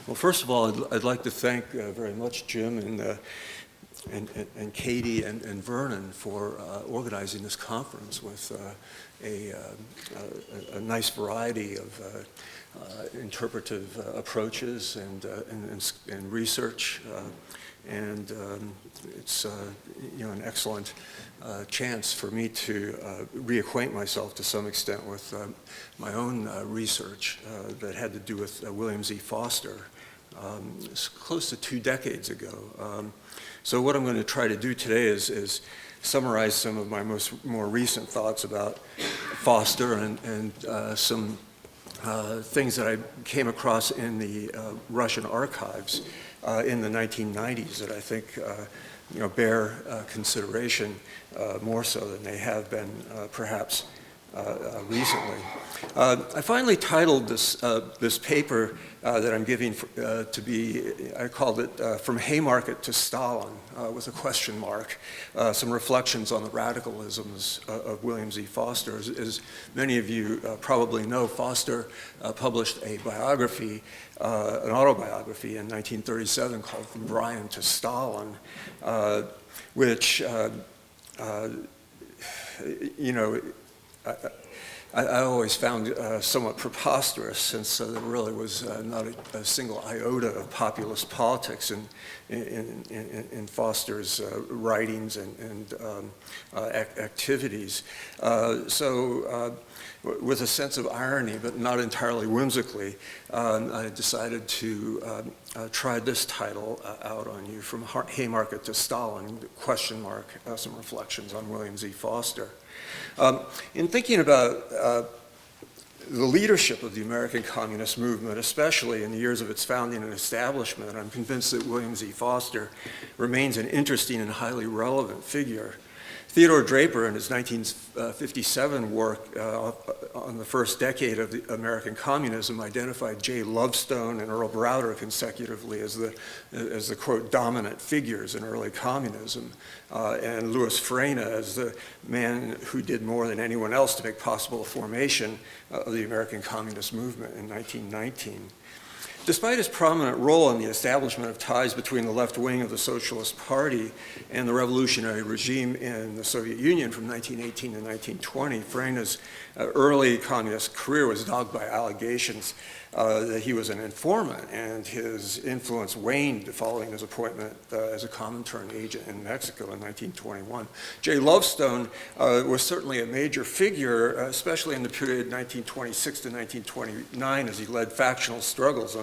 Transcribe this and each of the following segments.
Well, first of all, I'd like to thank very much Jim and Katie and Vernon for organizing this conference with a nice variety of interpretive approaches and research. And it's an excellent chance for me to reacquaint myself to some extent with my own research that had to do with William Z. Foster. It's close to 2 decades ago. So what I'm going to try to do today is summarize some of my more recent thoughts about Foster and some things that I came across in the Russian archives in the 1990s that I think bear consideration more so than they have been perhaps recently. I finally titled this paper that I'm giving to be, I called it From Haymarket to Stalin, with a question mark, some reflections on the radicalisms of William Z. Foster. As many of you probably know, Foster published a biography, an autobiography in 1937 called From Bryan to Stalin, which, I always found somewhat preposterous, since there really was not a single iota of populist politics in Foster's writings and activities. So with a sense of irony, but not entirely whimsically, I decided to try this title out on you, From Haymarket to Stalin, question mark, some reflections on William Z. Foster. In thinking about the leadership of the American Communist movement, especially in the years of its founding and establishment, I'm convinced that William Z. Foster remains an interesting and highly relevant figure. Theodore Draper, in his 1957 work on the first decade of the American communism, identified J. Lovestone and Earl Browder consecutively as the quote, dominant figures in early communism, and Louis Freine as the man who did more than anyone else to make possible the formation of the American communist movement in 1919. Despite his prominent role in the establishment of ties between the left wing of the Socialist Party and the revolutionary regime in the Soviet Union from 1918 to 1920, Freine's early communist career was dogged by allegations that he was an informant, and his influence waned following his appointment as a Comintern agent in Mexico in 1921. J. Lovestone was certainly a major figure, especially in the period 1926 to 1929, as he led factional struggles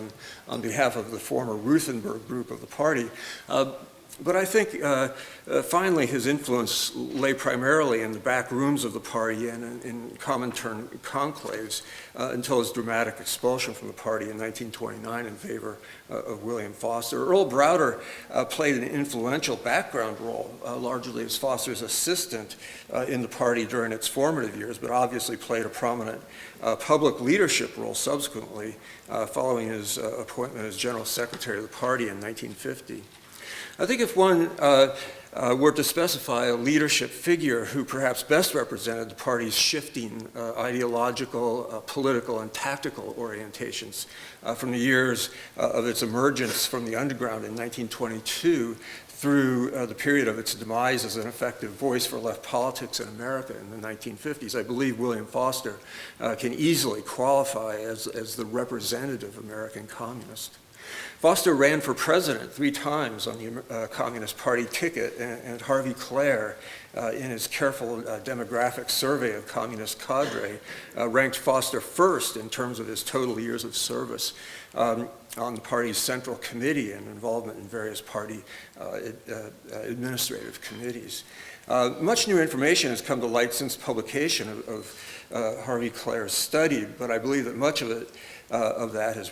on behalf of the former Ruthenberg group of the party. But I think finally his influence lay primarily in the back rooms of the party and in Comintern conclaves until his dramatic expulsion from the party in 1929 in favor of William Foster. Earl Browder played an influential background role, largely as Foster's assistant in the party during its formative years, but obviously played a prominent public leadership role subsequently following his appointment as General Secretary of the party in 1950. I think if one were to specify a leadership figure who perhaps best represented the party's shifting ideological, political, and tactical orientations from the years of its emergence from the underground in 1922 through the period of its demise as an effective voice for left politics in America in the 1950s, I believe William Foster can easily qualify as the representative American communist. Foster ran for president 3 times on the Communist Party ticket, and Harvey Clare, in his careful demographic survey of communist cadre, ranked Foster first in terms of his total years of service on the party's central committee and involvement in various party administrative committees. Much new information has come to light since publication of Harvey Clare's study, but I believe that much of it that has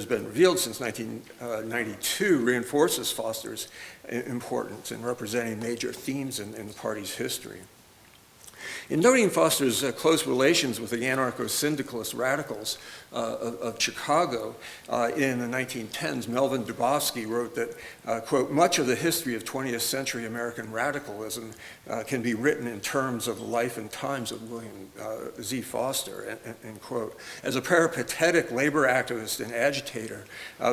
been revealed since 1992 reinforces Foster's importance in representing major themes in the party's history. In noting Foster's close relations with the anarcho-syndicalist radicals of Chicago. In the 1910s, Melvin Dubofsky wrote that, quote, much of the history of 20th century American radicalism can be written in terms of the life and times of William Z. Foster, end quote. As a peripatetic labor activist and agitator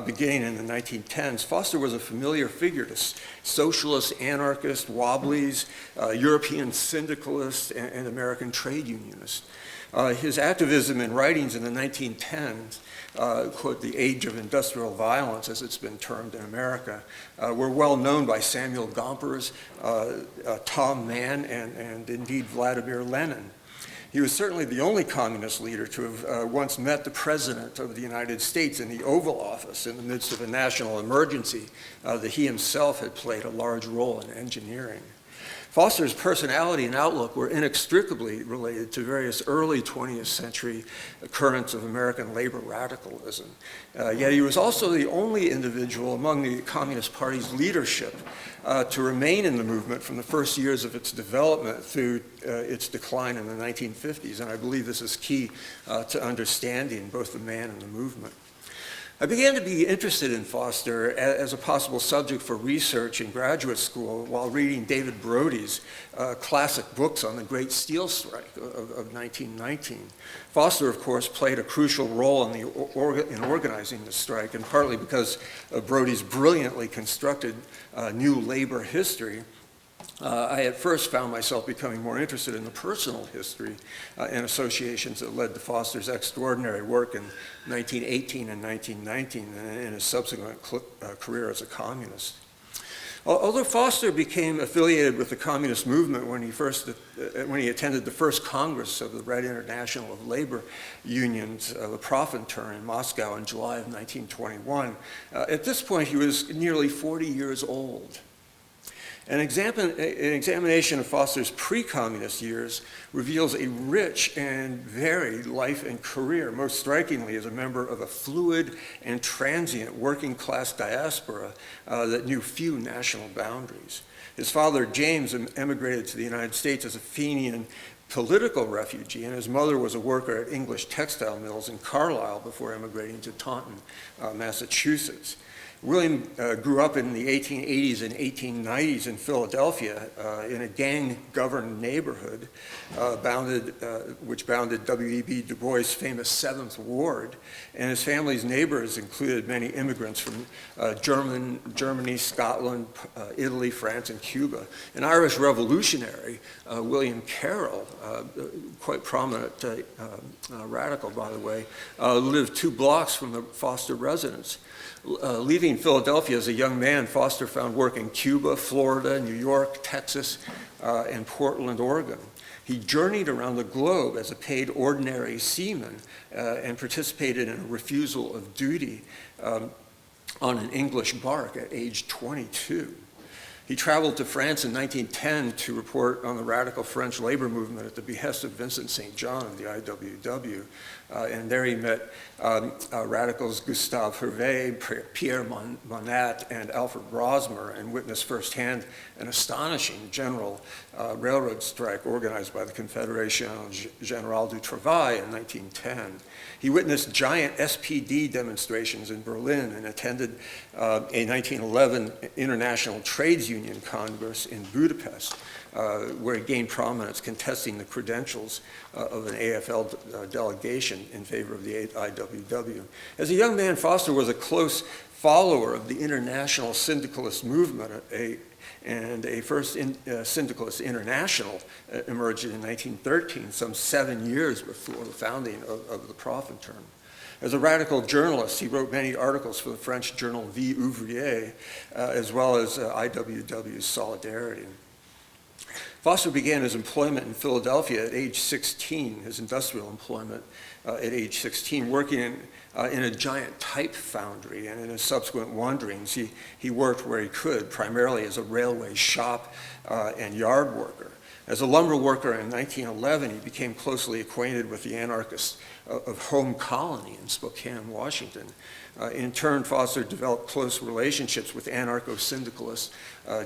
beginning in the 1910s, Foster was a familiar figure to socialists, anarchists, wobblies, European syndicalists, and American trade unionists. His activism and writings in the 1910s, quote, the age of industrial violence, as it's been termed in America, were well known by Samuel Gompers, Tom Mann, and indeed Vladimir Lenin. He was certainly the only communist leader to have once met the President of the United States in the Oval Office in the midst of a national emergency that he himself had played a large role in engineering. Foster's personality and outlook were inextricably related to various early 20th century currents of American labor radicalism. Yet he was also the only individual among the Communist Party's leadership to remain in the movement from the first years of its development through its decline in the 1950s. And I believe this is key to understanding both the man and the movement. I began to be interested in Foster as a possible subject for research in graduate school while reading David Brody's classic books on the Great Steel Strike of 1919. Foster, of course, played a crucial role in organizing the strike, and partly because of Brody's brilliantly constructed new labor history, I at first found myself becoming more interested in the personal history and associations that led to Foster's extraordinary work in 1918 and 1919 and in his subsequent career as a communist. Although Foster became affiliated with the communist movement when he attended the first Congress of the Red International of Labor Unions, the Profintern in Moscow in July of 1921, at this point he was nearly 40 years old. An examination of Foster's pre-communist years reveals a rich and varied life and career, most strikingly as a member of a fluid and transient working class diaspora that knew few national boundaries. His father, James, emigrated to the United States as a Fenian political refugee, and his mother was a worker at English textile mills in Carlisle before emigrating to Taunton, Massachusetts. William grew up in the 1880s and 1890s in Philadelphia in a gang-governed neighborhood which bounded W.E.B. Du Bois' famous 7th Ward, and his family's neighbors included many immigrants from Germany, Scotland, Italy, France, and Cuba. An Irish revolutionary, William Carroll, quite prominent radical, by the way, lived 2 blocks from the Foster residence. Leaving Philadelphia as a young man, Foster found work in Cuba, Florida, New York, Texas, and Portland, Oregon. He journeyed around the globe as a paid ordinary seaman and participated in a refusal of duty on an English bark at age 22. He traveled to France in 1910 to report on the radical French labor movement at the behest of Vincent St. John of the IWW. And there he met radicals Gustave Hervé, Pierre Monat, and Alfred Rosmer, and witnessed firsthand an astonishing general railroad strike organized by the Confédération Générale du Travail in 1910. He witnessed giant SPD demonstrations in Berlin and attended a 1911 International Trades Union Congress in Budapest, where he gained prominence contesting the credentials of an AFL delegation in favor of the IWW. As a young man, Foster was a close follower of the international syndicalist movement, and a first syndicalist international emerged in 1913, some 7 years before the founding of the Profintern. As a radical journalist, he wrote many articles for the French journal Vie Ouvrière, as well as IWW's Solidarity. Foster began his employment in Philadelphia at age 16, his industrial employment at age 16, working in a giant type foundry, and in his subsequent wanderings, he worked where he could, primarily as a railway shop and yard worker. As a lumber worker in 1911, he became closely acquainted with the anarchist of Home Colony in Spokane, Washington. In turn, Foster developed close relationships with anarcho-syndicalists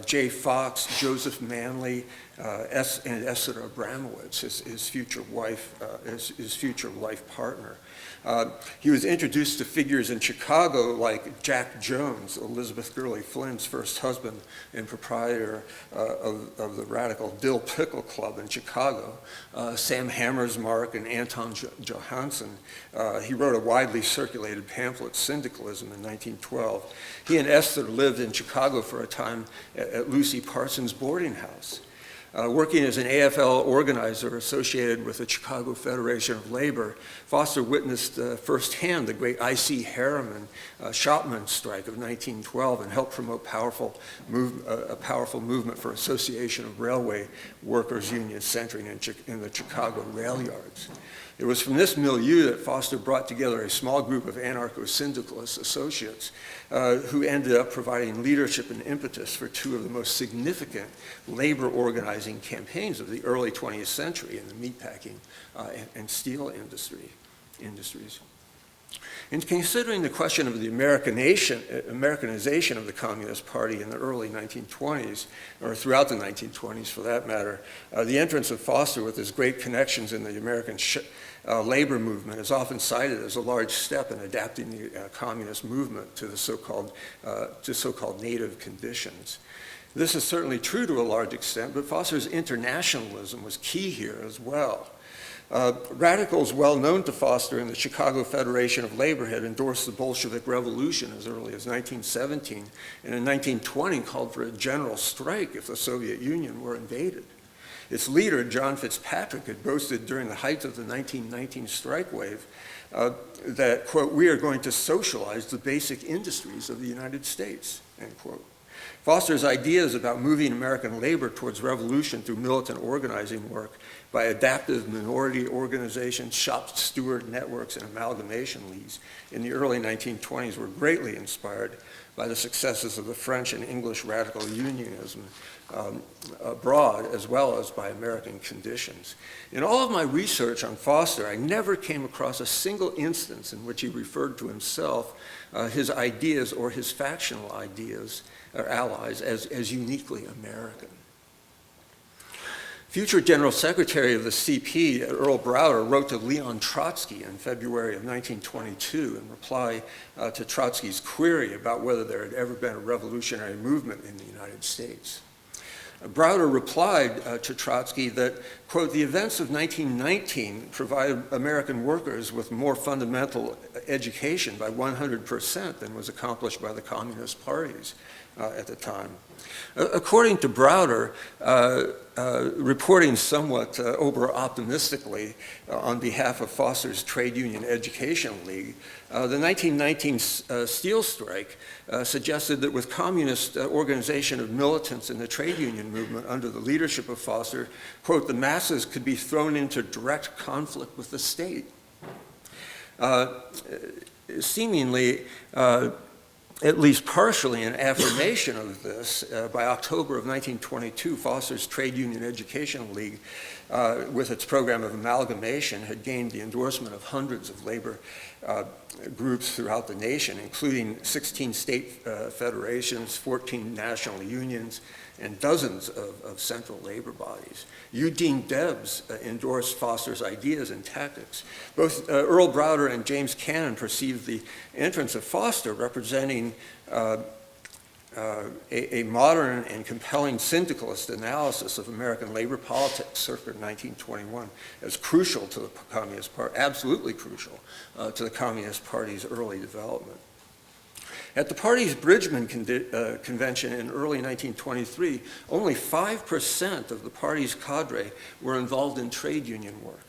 Jay Fox, Joseph Manley, and Esther Abramowitz, his future life partner. He was introduced to figures in Chicago like Jack Jones, Elizabeth Gurley Flynn's first husband and proprietor of the radical Dill Pickle Club in Chicago, Sam Hammersmark and Anton Johansson. He wrote a widely circulated pamphlet, Syndicalism, in 1912. He and Esther lived in Chicago for a time at Lucy Parsons' boarding house. Working as an AFL organizer associated with the Chicago Federation of Labor, Foster witnessed firsthand the great I.C. Harriman shopman strike of 1912 and helped promote a powerful movement for association of railway workers' unions centering in the Chicago rail yards. It was from this milieu that Foster brought together a small group of anarcho-syndicalist associates who ended up providing leadership and impetus for two of the most significant labor organizing campaigns of the early 20th century in the meatpacking and steel industries. In considering the question of the Americanization of the Communist Party in the early 1920s, or throughout the 1920s for that matter, the entrance of Foster with his great connections in the American labor movement is often cited as a large step in adapting the communist movement to the so-called native conditions. This is certainly true to a large extent, but Foster's internationalism was key here as well. Radicals well known to Foster in the Chicago Federation of Labor had endorsed the Bolshevik Revolution as early as 1917, and in 1920 called for a general strike if the Soviet Union were invaded. Its leader, John Fitzpatrick, had boasted during the height of the 1919 strike wave that, quote, "we are going to socialize the basic industries of the United States," end quote. Foster's ideas about moving American labor towards revolution through militant organizing work by adaptive minority organizations, shop steward networks, and amalgamation leagues in the early 1920s were greatly inspired by the successes of the French and English radical unionism abroad, as well as by American conditions. In all of my research on Foster, I never came across a single instance in which he referred to himself, his ideas, or his factional ideas or allies as uniquely American. Future General Secretary of the CP, Earl Browder, wrote to Leon Trotsky in February of 1922 in reply to Trotsky's query about whether there had ever been a revolutionary movement in the United States. Browder replied to Trotsky that, quote, "the events of 1919 provided American workers with more fundamental education by 100% than was accomplished by the communist parties at the time." According to Browder, reporting somewhat over-optimistically on behalf of Foster's Trade Union Education League, the 1919 steel strike suggested that with communist organization of militants in the trade union movement under the leadership of Foster, quote, "the masses could be thrown into direct conflict with the state." Seemingly, at least partially an affirmation of this, by October of 1922, Foster's Trade Union Education League, with its program of amalgamation, had gained the endorsement of hundreds of labor groups throughout the nation, including 16 state federations, 14 national unions, and dozens of central labor bodies. Eugene Debs endorsed Foster's ideas and tactics. Both Earl Browder and James Cannon perceived the entrance of Foster representing a modern and compelling syndicalist analysis of American labor politics circa 1921 as crucial to the Communist Party, absolutely crucial to the Communist Party's early development. At the party's Bridgman convention in early 1923, only 5% of the party's cadre were involved in trade union work.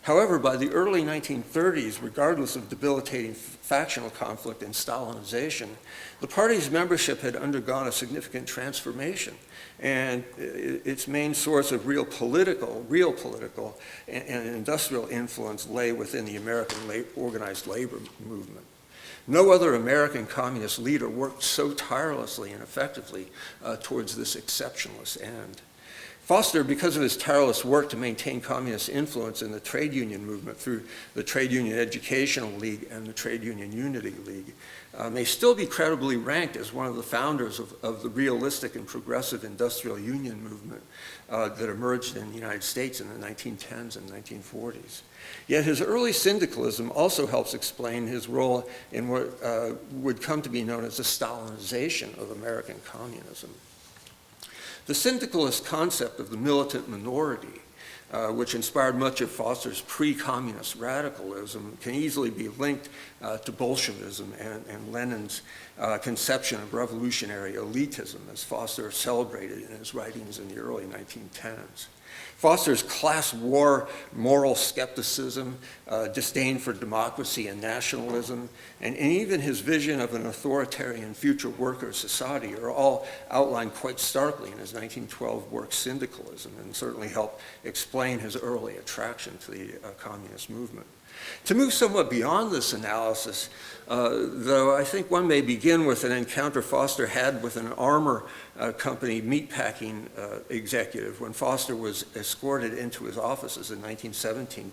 However, by the early 1930s, regardless of debilitating factional conflict and Stalinization, the party's membership had undergone a significant transformation, and its main source of real political and industrial influence lay within the American organized labor movement. No other American communist leader worked so tirelessly and effectively towards this exceptionalist end. Foster, because of his tireless work to maintain communist influence in the trade union movement through the Trade Union Educational League and the Trade Union Unity League, may still be credibly ranked as one of the founders of the realistic and progressive industrial union movement that emerged in the United States in the 1910s and 1940s. Yet his early syndicalism also helps explain his role in what would come to be known as the Stalinization of American communism. The syndicalist concept of the militant minority, which inspired much of Foster's pre-communist radicalism, can easily be linked to Bolshevism and Lenin's conception of revolutionary elitism, as Foster celebrated in his writings in the early 1910s. Foster's class war moral skepticism, disdain for democracy and nationalism, and even his vision of an authoritarian future worker society are all outlined quite starkly in his 1912 work Syndicalism, and certainly help explain his early attraction to the communist movement. To move somewhat beyond this analysis, though, I think one may begin with an encounter Foster had with an armor company meatpacking executive when Foster was escorted into his offices in 1917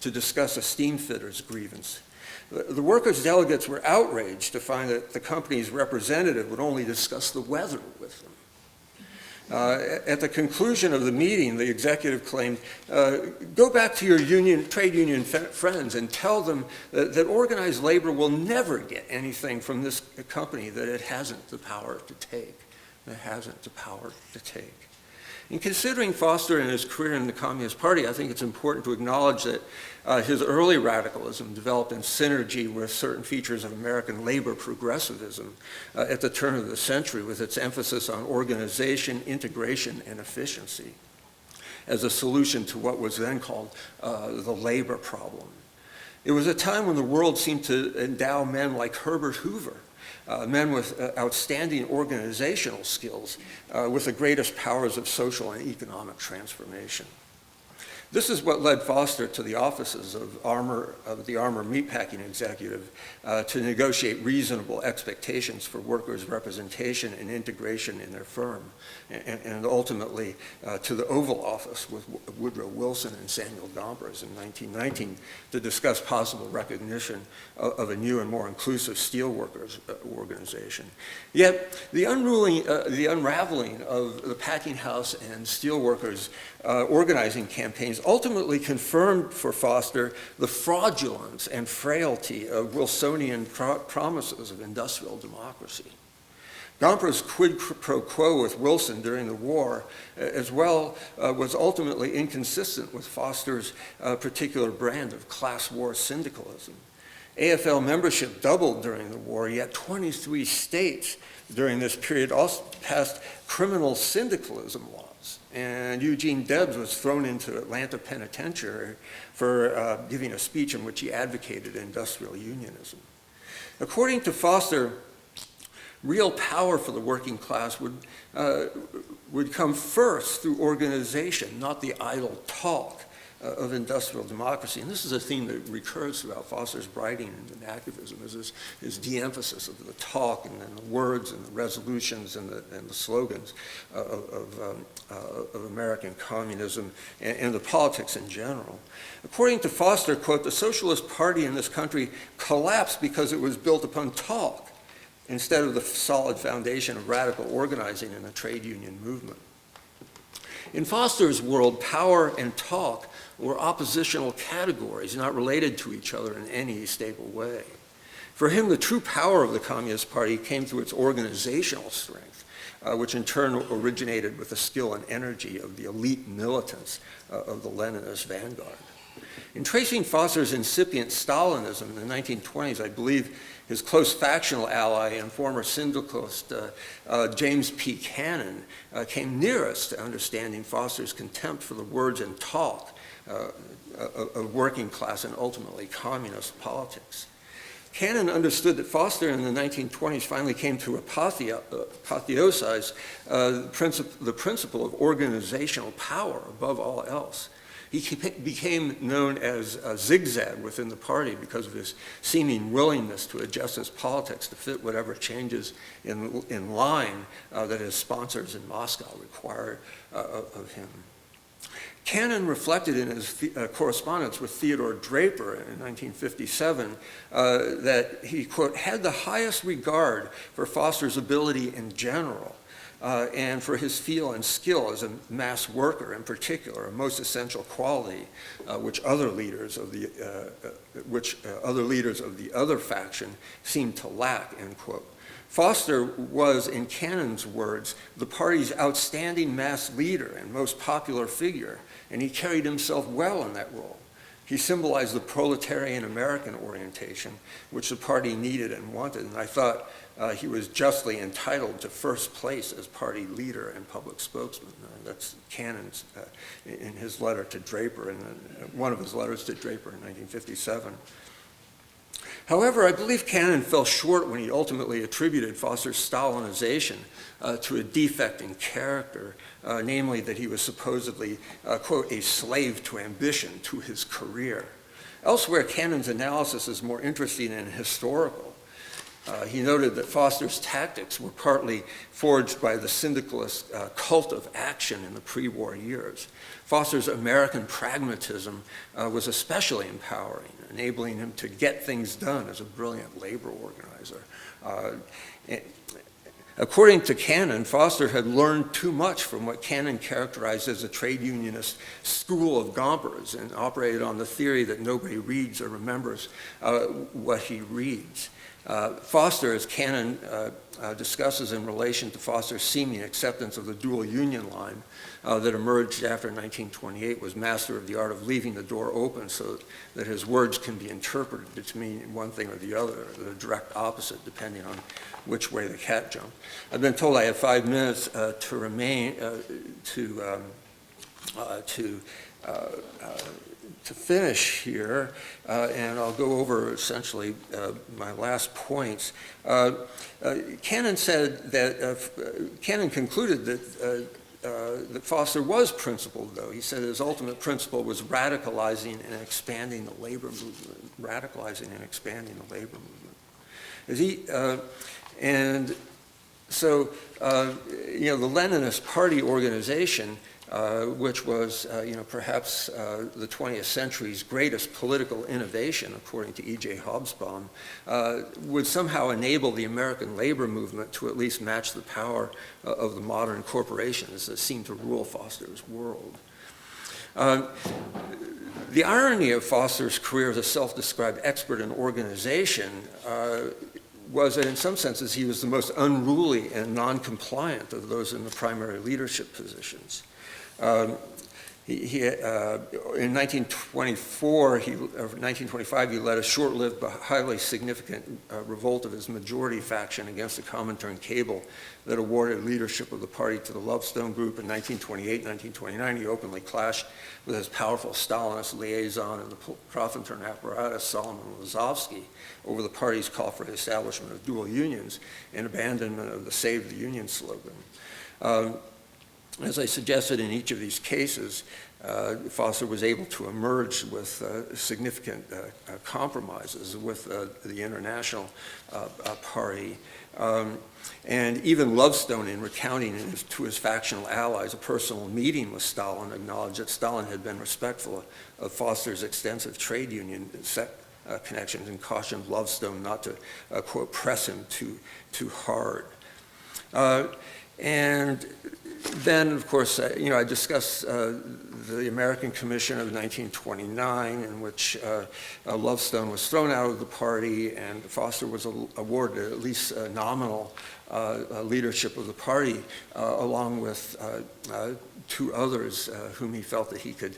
to discuss a steamfitter's grievance. The workers' delegates were outraged to find that the company's representative would only discuss the weather with them. At the conclusion of the meeting, the executive claimed, go back to your trade union friends and tell them that organized labor will never get anything from this company that it hasn't the power to take. In considering Foster and his career in the Communist Party, I think it's important to acknowledge that his early radicalism developed in synergy with certain features of American labor progressivism at the turn of the century, with its emphasis on organization, integration, and efficiency as a solution to what was then called the labor problem. It was a time when the world seemed to endow men like Herbert Hoover, men with outstanding organizational skills, with the greatest powers of social and economic transformation. This is what led Foster to the offices of the armor meatpacking executive to negotiate reasonable expectations for workers' representation and integration in their firm, and ultimately to the Oval Office with Woodrow Wilson and Samuel Gompers in 1919 to discuss possible recognition of a new and more inclusive steelworkers organization. Yet the unraveling of the packing house and steelworkers organizing campaigns ultimately confirmed for Foster the fraudulence and frailty of Wilsonian promises of industrial democracy. Gompers' quid pro quo with Wilson during the war, as well, was ultimately inconsistent with Foster's particular brand of class war syndicalism. AFL membership doubled during the war, yet 23 states during this period also passed criminal syndicalism laws. And Eugene Dennis was thrown into Atlanta Penitentiary for giving a speech in which he advocated industrial unionism. According to Foster, real power for the working class would come first through organization, not the idle talk of industrial democracy. And this is a theme that recurs throughout Foster's writing and activism, is his de-emphasis of the talk and the words and the resolutions and the slogans of American communism and the politics in general. According to Foster, quote, the Socialist Party in this country collapsed because it was built upon talk instead of the solid foundation of radical organizing in the trade union movement. In Foster's world, power and talk were oppositional categories, not related to each other in any stable way. For him, the true power of the Communist Party came through its organizational strength, which in turn originated with the skill and energy of the elite militants of the Leninist vanguard. In tracing Foster's incipient Stalinism in the 1920s, I believe his close factional ally and former syndicalist James P. Cannon came nearest to understanding Foster's contempt for the words and talk of working class and ultimately communist politics. Cannon understood that Foster in the 1920s finally came to apotheosize the principle of organizational power above all else. He became known as Zigzag within the party because of his seeming willingness to adjust his politics to fit whatever changes in line that his sponsors in Moscow required of him. Cannon reflected in his correspondence with Theodore Draper in 1957 that he, quote, had the highest regard for Foster's ability in general and for his feel and skill as a mass worker in particular, a most essential quality which other leaders of the other faction seemed to lack, end quote. Foster was, in Cannon's words, the party's outstanding mass leader and most popular figure, and he carried himself well in that role. He symbolized the proletarian American orientation, which the party needed and wanted, and I thought he was justly entitled to first place as party leader and public spokesman. That's Cannon's in his letter to Draper, and one of his letters to Draper in 1957. However, I believe Cannon fell short when he ultimately attributed Foster's Stalinization to a defect in character, namely that he was supposedly, quote, a slave to ambition, to his career. Elsewhere, Cannon's analysis is more interesting and historical. He noted that Foster's tactics were partly forged by the syndicalist cult of action in the pre-war years. Foster's American pragmatism was especially empowering, enabling him to get things done as a brilliant labor organizer. According to Cannon, Foster had learned too much from what Cannon characterized as a trade unionist school of Gompers and operated on the theory that nobody reads or remembers what he reads. Foster, as Cannon discusses in relation to Foster's seeming acceptance of the dual union line that emerged after 1928, was master of the art of leaving the door open so that his words can be interpreted to mean one thing or the other, the direct opposite, depending on which way the cat jumped. I've been told I have 5 minutes to finish here, and I'll go over essentially my last points. Cannon said that, Cannon concluded that Foster was principled, though. He said his ultimate principle was radicalizing and expanding the labor movement, and so, the Leninist party organization, which was, perhaps the 20th century's greatest political innovation, according to E.J. Hobsbawm, would somehow enable the American labor movement to at least match the power of the modern corporations that seemed to rule Foster's world. The irony of Foster's career as a self-described expert in organization was that in some senses he was the most unruly and non-compliant of those in the primary leadership positions. In 1925, he led a short-lived but highly significant revolt of his majority faction against the Comintern cable that awarded leadership of the party to the Lovestone Group. In 1928, 1929, he openly clashed with his powerful Stalinist liaison in the Profintern apparatus, Solomon Lazovsky, over the party's call for the establishment of dual unions and abandonment of the Save the Union slogan. As I suggested in each of these cases, Foster was able to emerge with significant compromises with the International Party. And even Lovestone, in recounting to his factional allies a personal meeting with Stalin, acknowledged that Stalin had been respectful of Foster's extensive trade union connections and cautioned Lovestone not to, quote, press him too hard. And then, of course, I discussed the American Commission of 1929, in which Lovestone was thrown out of the party, and Foster was awarded at least nominal leadership of the party, along with two others whom he felt that he could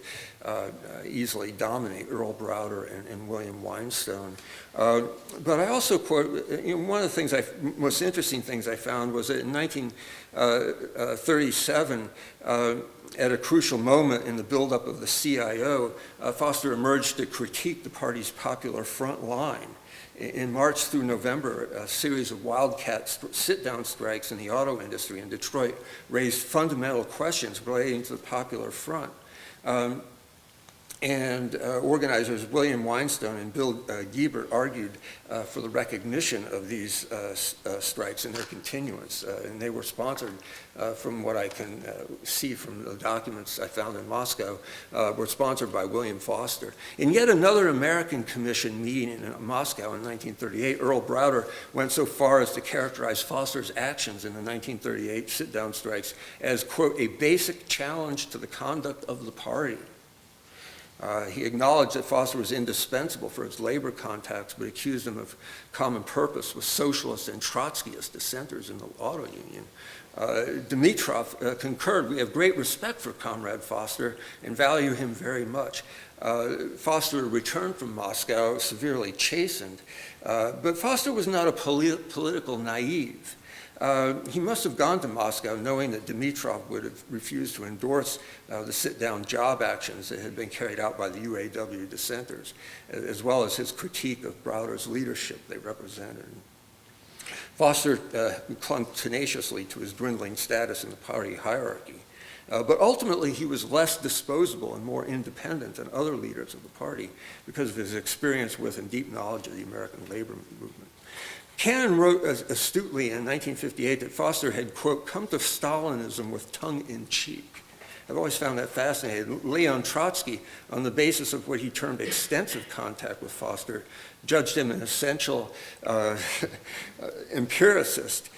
easily dominate, Earl Browder and William Weinstone. But I also quote, one of the most interesting things I found was that in 1937, at a crucial moment in the buildup of the CIO, Foster emerged to critique the party's Popular Front line. In March through November, a series of wildcat sit-down strikes in the auto industry in Detroit raised fundamental questions relating to the Popular Front. And organizers William Weinstein and Bill Giebert argued for the recognition of these strikes and their continuance. And they were sponsored, from what I can see from the documents I found in Moscow, were sponsored by William Foster. In yet another American Commission meeting in Moscow in 1938, Earl Browder went so far as to characterize Foster's actions in the 1938 sit-down strikes as, quote, a basic challenge to the conduct of the party. He acknowledged that Foster was indispensable for his labor contacts, but accused him of common purpose with socialist and Trotskyist dissenters in the auto union. Dimitrov concurred, "We have great respect for Comrade Foster and value him very much." Foster returned from Moscow severely chastened, but Foster was not a political naive. He must have gone to Moscow knowing that Dimitrov would have refused to endorse the sit-down job actions that had been carried out by the UAW dissenters, as well as his critique of Browder's leadership they represented. Foster clung tenaciously to his dwindling status in the party hierarchy, but ultimately he was less disposable and more independent than other leaders of the party because of his experience with and deep knowledge of the American labor movement. Cannon wrote astutely in 1958 that Foster had, quote, come to Stalinism with tongue in cheek. I've always found that fascinating. Leon Trotsky, on the basis of what he termed extensive contact with Foster, judged him an essential empiricist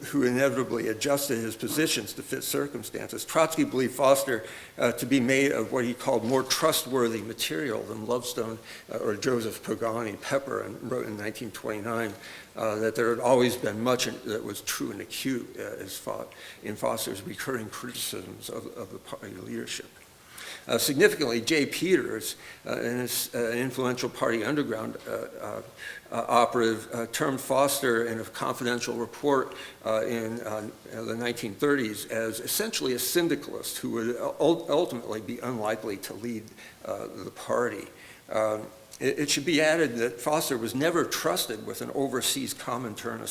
who inevitably adjusted his positions to fit circumstances. Trotsky believed Foster to be made of what he called more trustworthy material than Lovestone or Joseph Pagani Pepper, and wrote in 1929 that there had always been much that was true and acute in Foster's recurring criticisms of the party leadership. Significantly, J. Peters, an influential party underground operative, termed Foster in a confidential report in the 1930s as essentially a syndicalist who would ultimately be unlikely to lead the party. It should be added that Foster was never trusted with an overseas Comintern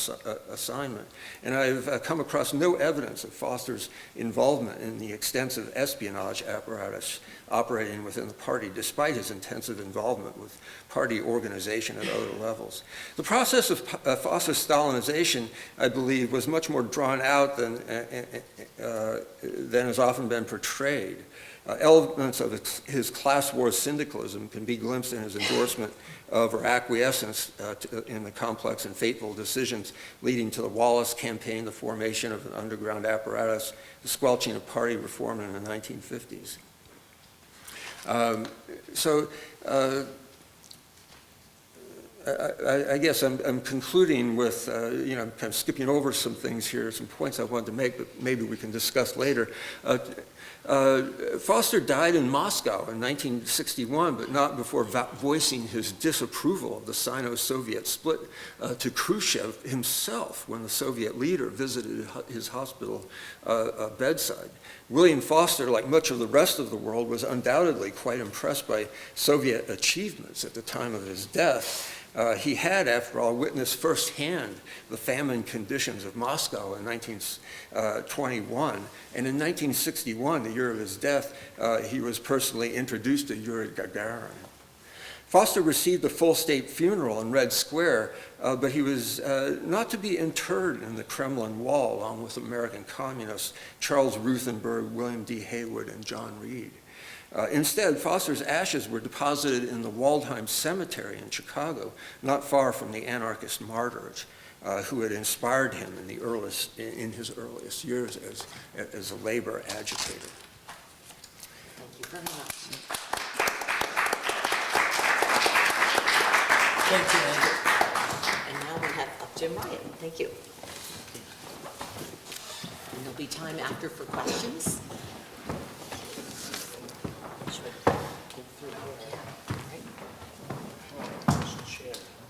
assignment, and I've come across no evidence of Foster's involvement in the extensive espionage apparatus operating within the party, despite his intensive involvement with party organization at other levels. The process of Foster's Stalinization, I believe, was much more drawn out than has often been portrayed. Elements of his class war syndicalism can be glimpsed in his endorsement of or acquiescence in the complex and fateful decisions leading to the Wallace campaign, the formation of an underground apparatus, the squelching of party reform in the 1950s. I guess I'm concluding with, I'm kind of skipping over some things here, some points I wanted to make, but maybe we can discuss later. Foster died in Moscow in 1961, but not before voicing his disapproval of the Sino-Soviet split to Khrushchev himself when the Soviet leader visited his hospital bedside. William Foster, like much of the rest of the world, was undoubtedly quite impressed by Soviet achievements at the time of his death. He had, after all, witnessed firsthand the famine conditions of Moscow in 1921. And in 1961, the year of his death, he was personally introduced to Yuri Gagarin. Foster received a full state funeral in Red Square, but he was not to be interred in the Kremlin wall along with American communists Charles Ruthenberg, William D. Haywood, and John Reed. Instead, Foster's ashes were deposited in the Waldheim Cemetery in Chicago, not far from the anarchist martyrs who had inspired him in his earliest years as a labor agitator. Thank you very much. Thank you, Andrew. And now we have Jim Ryan. Thank you. And there'll be time after for questions.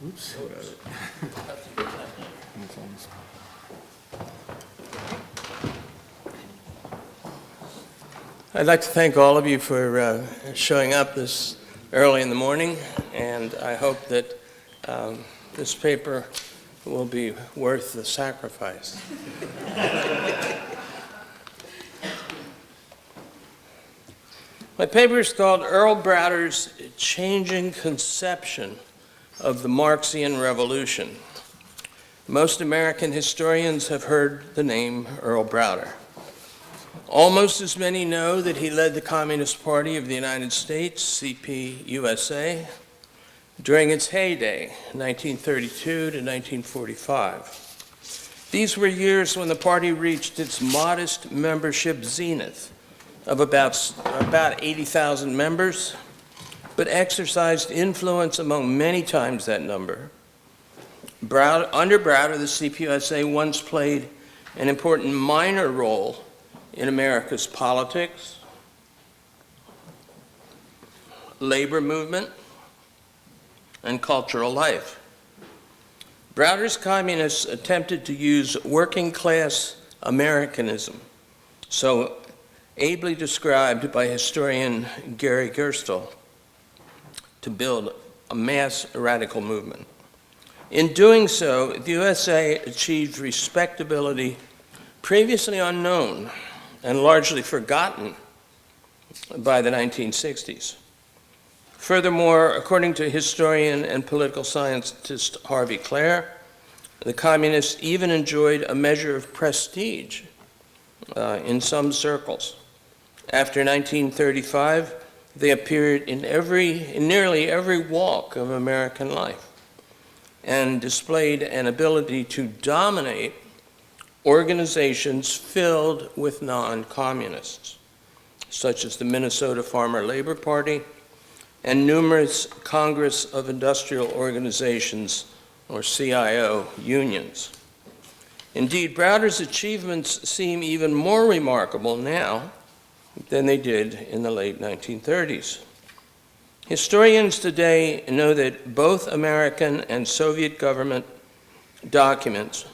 Oops. I'd like to thank all of you for showing up this early in the morning, and I hope that this paper will be worth the sacrifice. My paper is called Earl Browder's Changing Conception of the Marxian Revolution. Most American historians have heard the name Earl Browder. Almost as many know that he led the Communist Party of the United States, CPUSA, during its heyday, 1932 to 1945. These were years when the party reached its modest membership zenith of about 80,000 members, but exercised influence among many times that number. Under Browder, the CPUSA once played an important minor role in America's politics, labor movement, and cultural life. Browder's communists attempted to use working-class Americanism, so ably described by historian Gary Gerstle, to build a mass radical movement. In doing so, the USA achieved respectability previously unknown and largely forgotten by the 1960s. Furthermore, according to historian and political scientist Harvey Clare, the communists even enjoyed a measure of prestige in some circles. After 1935, they appeared in nearly every walk of American life and displayed an ability to dominate organizations filled with non-communists, such as the Minnesota Farmer Labor Party and numerous Congress of Industrial Organizations, or CIO, unions. Indeed, Browder's achievements seem even more remarkable now than they did in the late 1930s. Historians today know that both American and Soviet government documents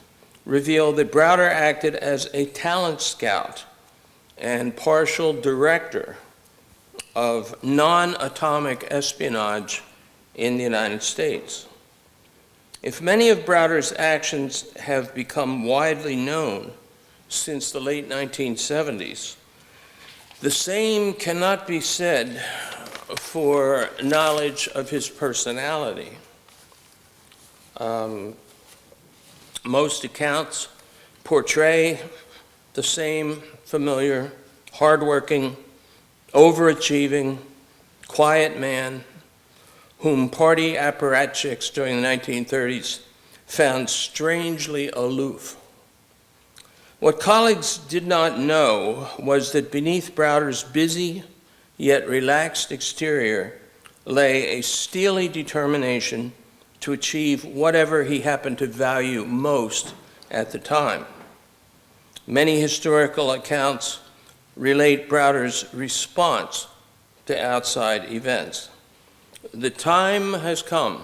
reveal that Browder acted as a talent scout and partial director of non-atomic espionage in the United States. If many of Browder's actions have become widely known since the late 1970s, the same cannot be said for knowledge of his personality. Most accounts portray the same familiar, hardworking, overachieving, quiet man whom party apparatchiks during the 1930s found strangely aloof. What colleagues did not know was that beneath Browder's busy yet relaxed exterior lay a steely determination to achieve whatever he happened to value most at the time. Many historical accounts relate Browder's response to outside events. The time has come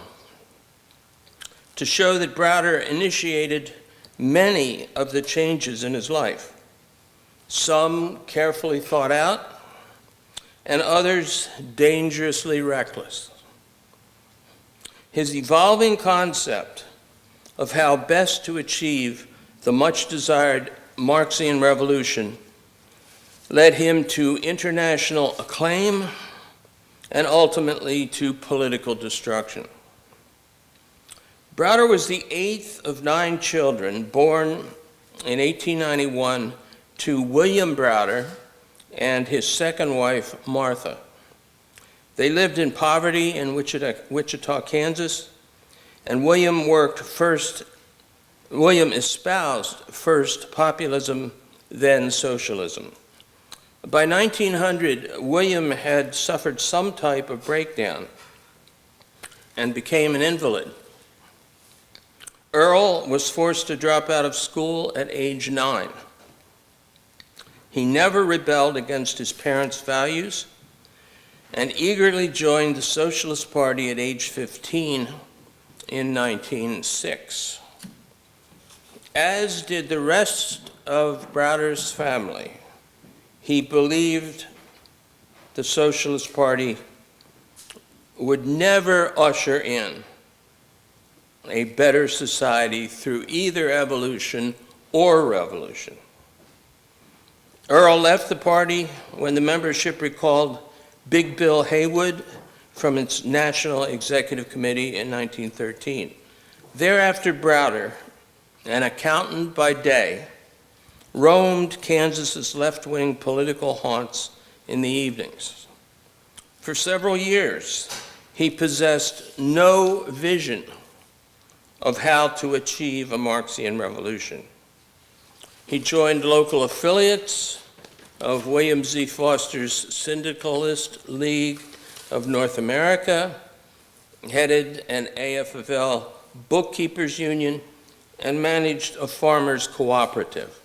to show that Browder initiated many of the changes in his life, some carefully thought out, and others dangerously reckless. His evolving concept of how best to achieve the much-desired Marxian revolution led him to international acclaim and ultimately to political destruction. Browder was the 8th of 9 children born in 1891 to William Browder and his second wife, Martha. They lived in poverty in Wichita, Kansas, and William espoused first populism, then socialism. By 1900, William had suffered some type of breakdown and became an invalid. Earl was forced to drop out of school at age 9. He never rebelled against his parents' values and eagerly joined the Socialist Party at age 15 in 1906. As did the rest of Browder's family, he believed the Socialist Party would never usher in a better society through either evolution or revolution. Earl left the party when the membership recalled Big Bill Haywood from its National Executive Committee in 1913. Thereafter, Browder, an accountant by day, roamed Kansas's left-wing political haunts in the evenings. For several years, he possessed no vision of how to achieve a Marxian revolution. He joined local affiliates of William Z. Foster's Syndicalist League of North America, headed an AFL bookkeepers union, and managed a farmers cooperative.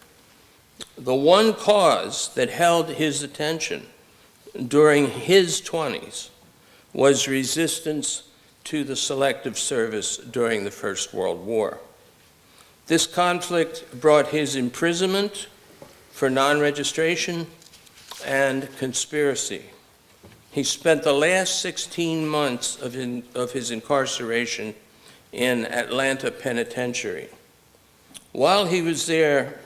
The one cause that held his attention during his 20s was resistance to the Selective Service during the First World War. This conflict brought his imprisonment for non-registration and conspiracy. He spent the last 16 months of his incarceration in Atlanta Penitentiary. While he was there,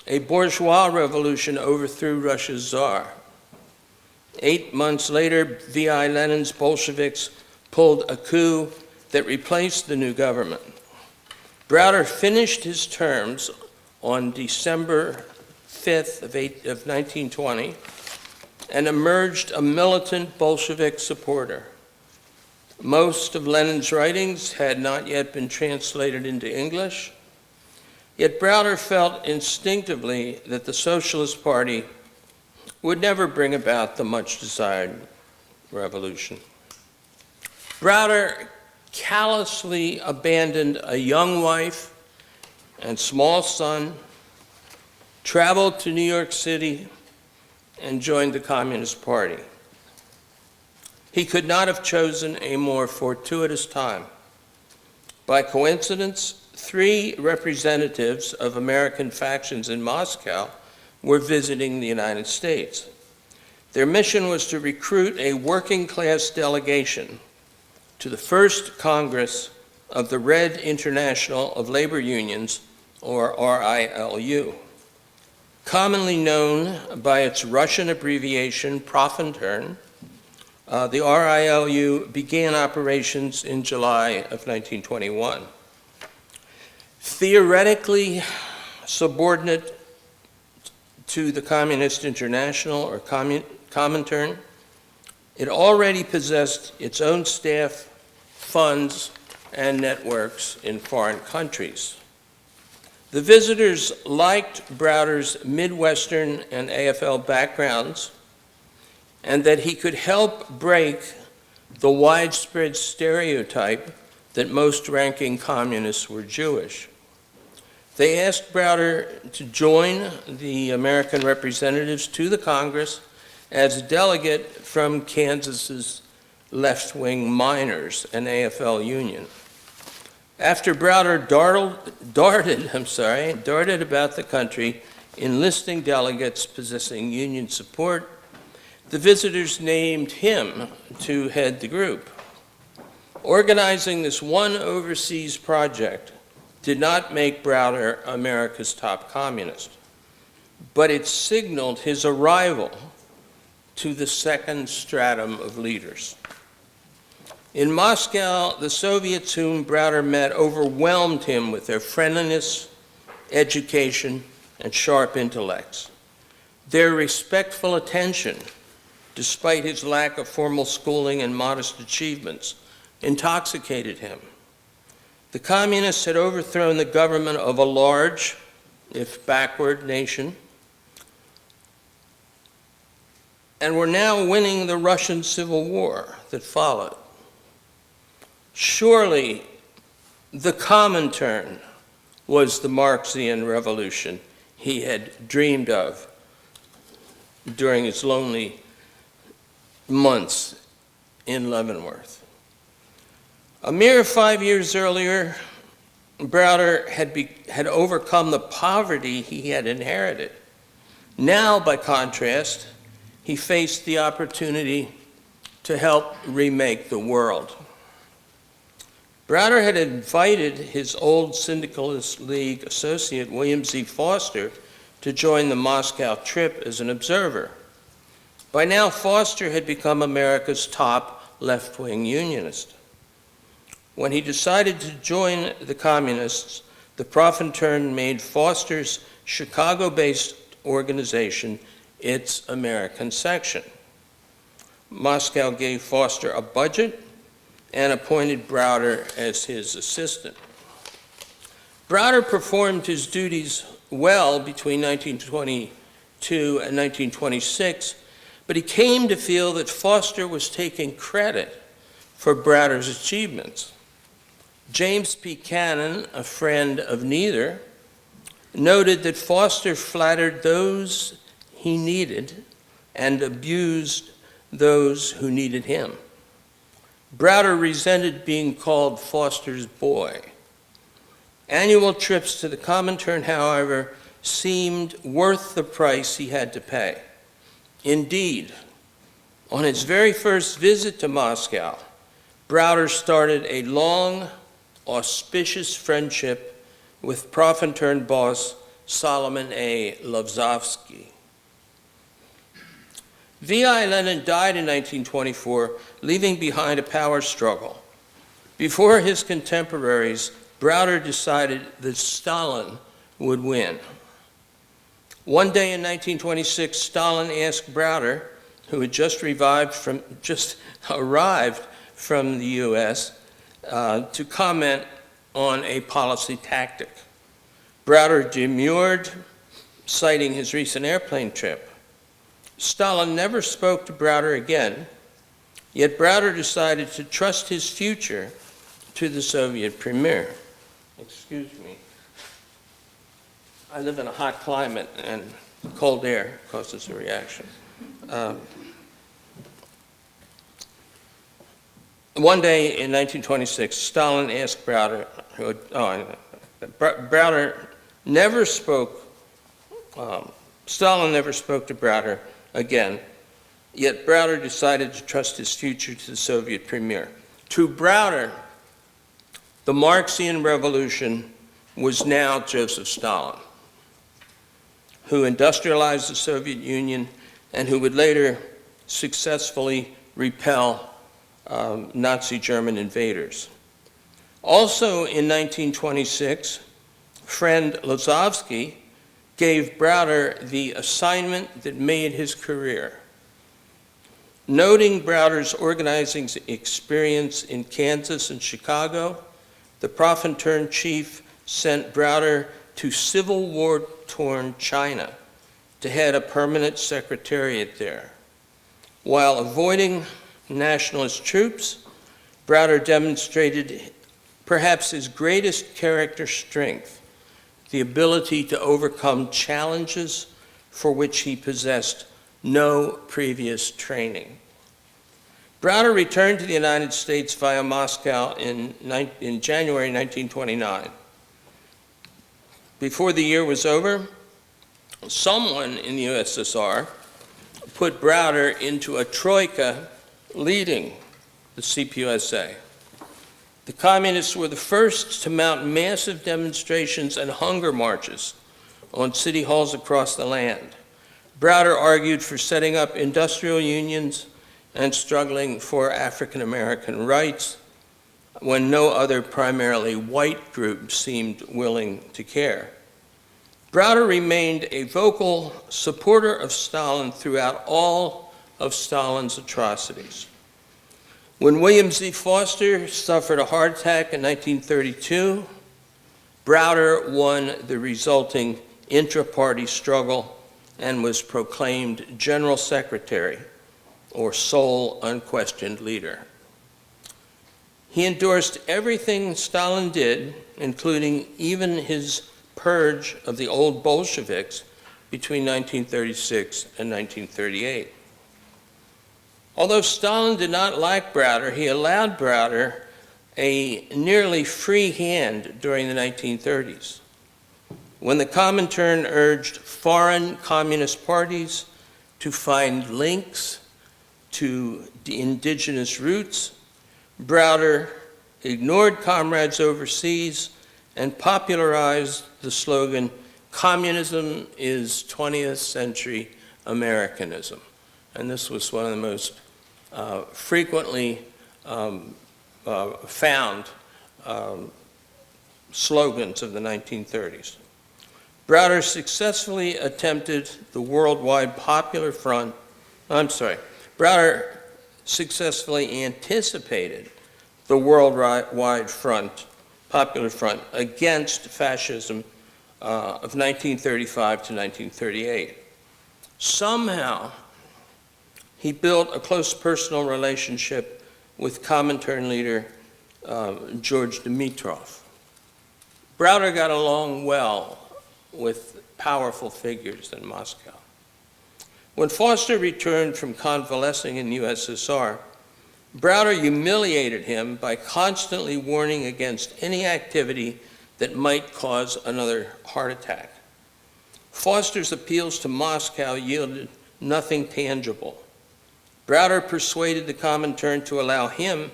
a bourgeois revolution overthrew Russia's Tsar. 8 months later, V.I. Lenin's Bolsheviks pulled a coup that replaced the new government. Browder finished his terms on December 5th of 1920 and emerged a militant Bolshevik supporter. Most of Lenin's writings had not yet been translated into English, yet Browder felt instinctively that the Socialist Party would never bring about the much-desired revolution. Browder callously abandoned a young wife and small son, traveled to New York City, and joined the Communist Party. He could not have chosen a more fortuitous time. By coincidence, 3 representatives of American factions in Moscow were visiting the United States. Their mission was to recruit a working-class delegation to the first Congress of the Red International of Labor Unions, or RILU. Commonly known by its Russian abbreviation Profintern, the RILU began operations in July of 1921. Theoretically subordinate to the Communist International, or Comintern, it already possessed its own staff, funds, and networks in foreign countries. The visitors liked Browder's Midwestern and AFL backgrounds, and that he could help break the widespread stereotype that most ranking communists were Jewish. They asked Browder to join the American representatives to the Congress as a delegate from Kansas's left-wing miners, an AFL union. After Browder darted about the country, enlisting delegates possessing union support, the visitors named him to head the group. Organizing this one overseas project did not make Browder America's top communist, but it signaled his arrival to the second stratum of leaders. In Moscow, the Soviets whom Browder met overwhelmed him with their friendliness, education, and sharp intellects. Their respectful attention, despite his lack of formal schooling and modest achievements, intoxicated him. The communists had overthrown the government of a large, if backward, nation, and were now winning the Russian Civil War that followed. Surely, the Comintern was the Marxian revolution he had dreamed of during his lonely months in Leavenworth. A mere 5 years earlier, Browder had overcome the poverty he had inherited. Now, by contrast, he faced the opportunity to help remake the world. Browder had invited his old Syndicalist League associate, William Z. Foster, to join the Moscow trip as an observer. By now, Foster had become America's top left-wing unionist. When he decided to join the Communists, the Profintern made Foster's Chicago-based organization its American section. Moscow gave Foster a budget and appointed Browder as his assistant. Browder performed his duties well between 1922 and 1926, but he came to feel that Foster was taking credit for Browder's achievements. James P. Cannon, a friend of neither, noted that Foster flattered those he needed and abused those who needed him. Browder resented being called Foster's boy. Annual trips to the Comintern, however, seemed worth the price he had to pay. Indeed, on his very first visit to Moscow, Browder started a long, auspicious friendship with Profintern boss Solomon A. Lovzovsky. V.I. Lenin died in 1924, leaving behind a power struggle. Before his contemporaries, Browder decided that Stalin would win. One day in 1926, Stalin asked Browder, who had just arrived from the U.S., to comment on a policy tactic. Browder demurred, citing his recent airplane trip. Stalin never spoke to Browder again, yet Browder decided to trust his future to the Soviet premier. Excuse me. I live in a hot climate, and cold air causes a reaction. One day in 1926, Stalin asked Browder, Stalin never spoke to Browder again, yet Browder decided to trust his future to the Soviet premier. To Browder, the Marxian revolution was now Joseph Stalin, who industrialized the Soviet Union and who would later successfully repel Nazi German invaders. Also in 1926, friend Lovzovsky gave Browder the assignment that made his career. Noting Browder's organizing experience in Kansas and Chicago, the Profintern chief sent Browder to Civil War-torn China to head a permanent secretariat there. While avoiding nationalist troops, Browder demonstrated perhaps his greatest character strength, the ability to overcome challenges for which he possessed no previous training. Browder returned to the United States via Moscow in January 1929. Before the year was over, someone in the USSR put Browder into a troika leading the CPUSA. The communists were the first to mount massive demonstrations and hunger marches on city halls across the land. Browder argued for setting up industrial unions and struggling for African American rights when no other primarily white group seemed willing to care. Browder remained a vocal supporter of Stalin throughout all of Stalin's atrocities. When William Z. Foster suffered a heart attack in 1932, Browder won the resulting intra-party struggle and was proclaimed General Secretary, or sole unquestioned leader. He endorsed everything Stalin did, including even his purge of the old Bolsheviks between 1936 and 1938. Although Stalin did not like Browder, he allowed Browder a nearly free hand during the 1930s. When the Comintern urged foreign communist parties to find links to the indigenous roots, Browder ignored comrades overseas and popularized the slogan, "Communism is 20th century Americanism," and this was one of the most frequently found slogans of the 1930s. Browder successfully attempted the worldwide Popular Front, Browder successfully anticipated the worldwide front, Popular Front, against fascism of 1935 to 1938. Somehow, he built a close personal relationship with Comintern leader George Dimitrov. Browder got along well with powerful figures in Moscow. When Foster returned from convalescing in the USSR, Browder humiliated him by constantly warning against any activity that might cause another heart attack. Foster's appeals to Moscow yielded nothing tangible. Browder persuaded the Comintern to allow him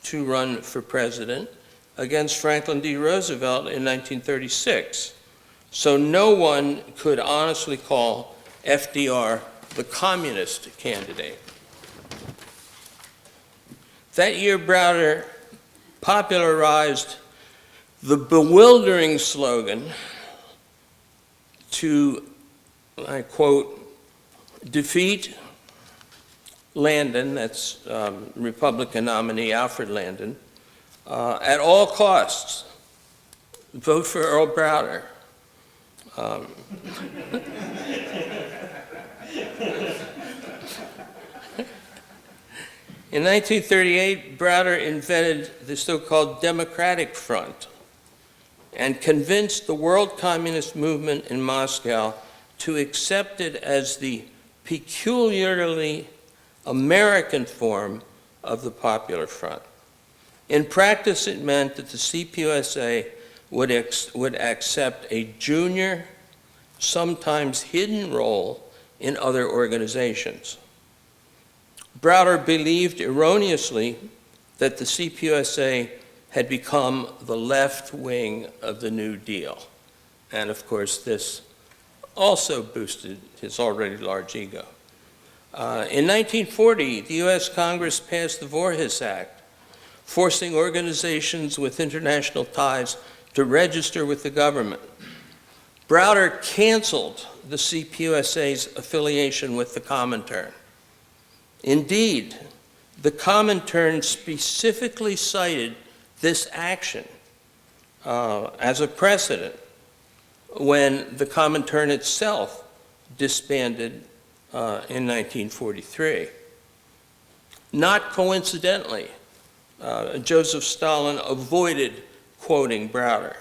to run for president against Franklin D. Roosevelt in 1936. So no one could honestly call FDR the communist candidate. That year, Browder popularized the bewildering slogan to, I quote, defeat Landon, that's Republican nominee Alfred Landon, at all costs. Vote for Earl Browder. In 1938, Browder invented the so-called Democratic Front and convinced the world communist movement in Moscow to accept it as the peculiarly American form of the Popular Front. In practice, it meant that the CPUSA would accept a junior, sometimes hidden role in other organizations. Browder believed erroneously that the CPUSA had become the left wing of the New Deal. And of course, this also boosted his already large ego. In 1940, the US Congress passed the Voorhis Act, forcing organizations with international ties to register with the government. Browder canceled the CPUSA's affiliation with the Comintern. Indeed, the Comintern specifically cited this action as a precedent when the Comintern itself disbanded in 1943. Not coincidentally, Joseph Stalin avoided quoting Browder.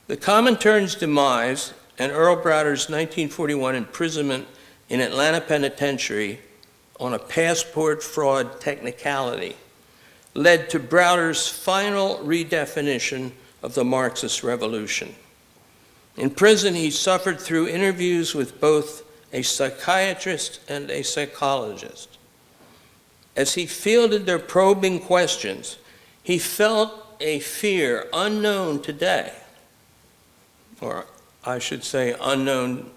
The Comintern's demise and Earl Browder's 1941 imprisonment in Atlanta Penitentiary on a passport fraud technicality led to Browder's final redefinition of the Marxist revolution. In prison, he suffered through interviews with both a psychiatrist and a psychologist. As he fielded their probing questions, he felt a fear unknown today, or I should say unknown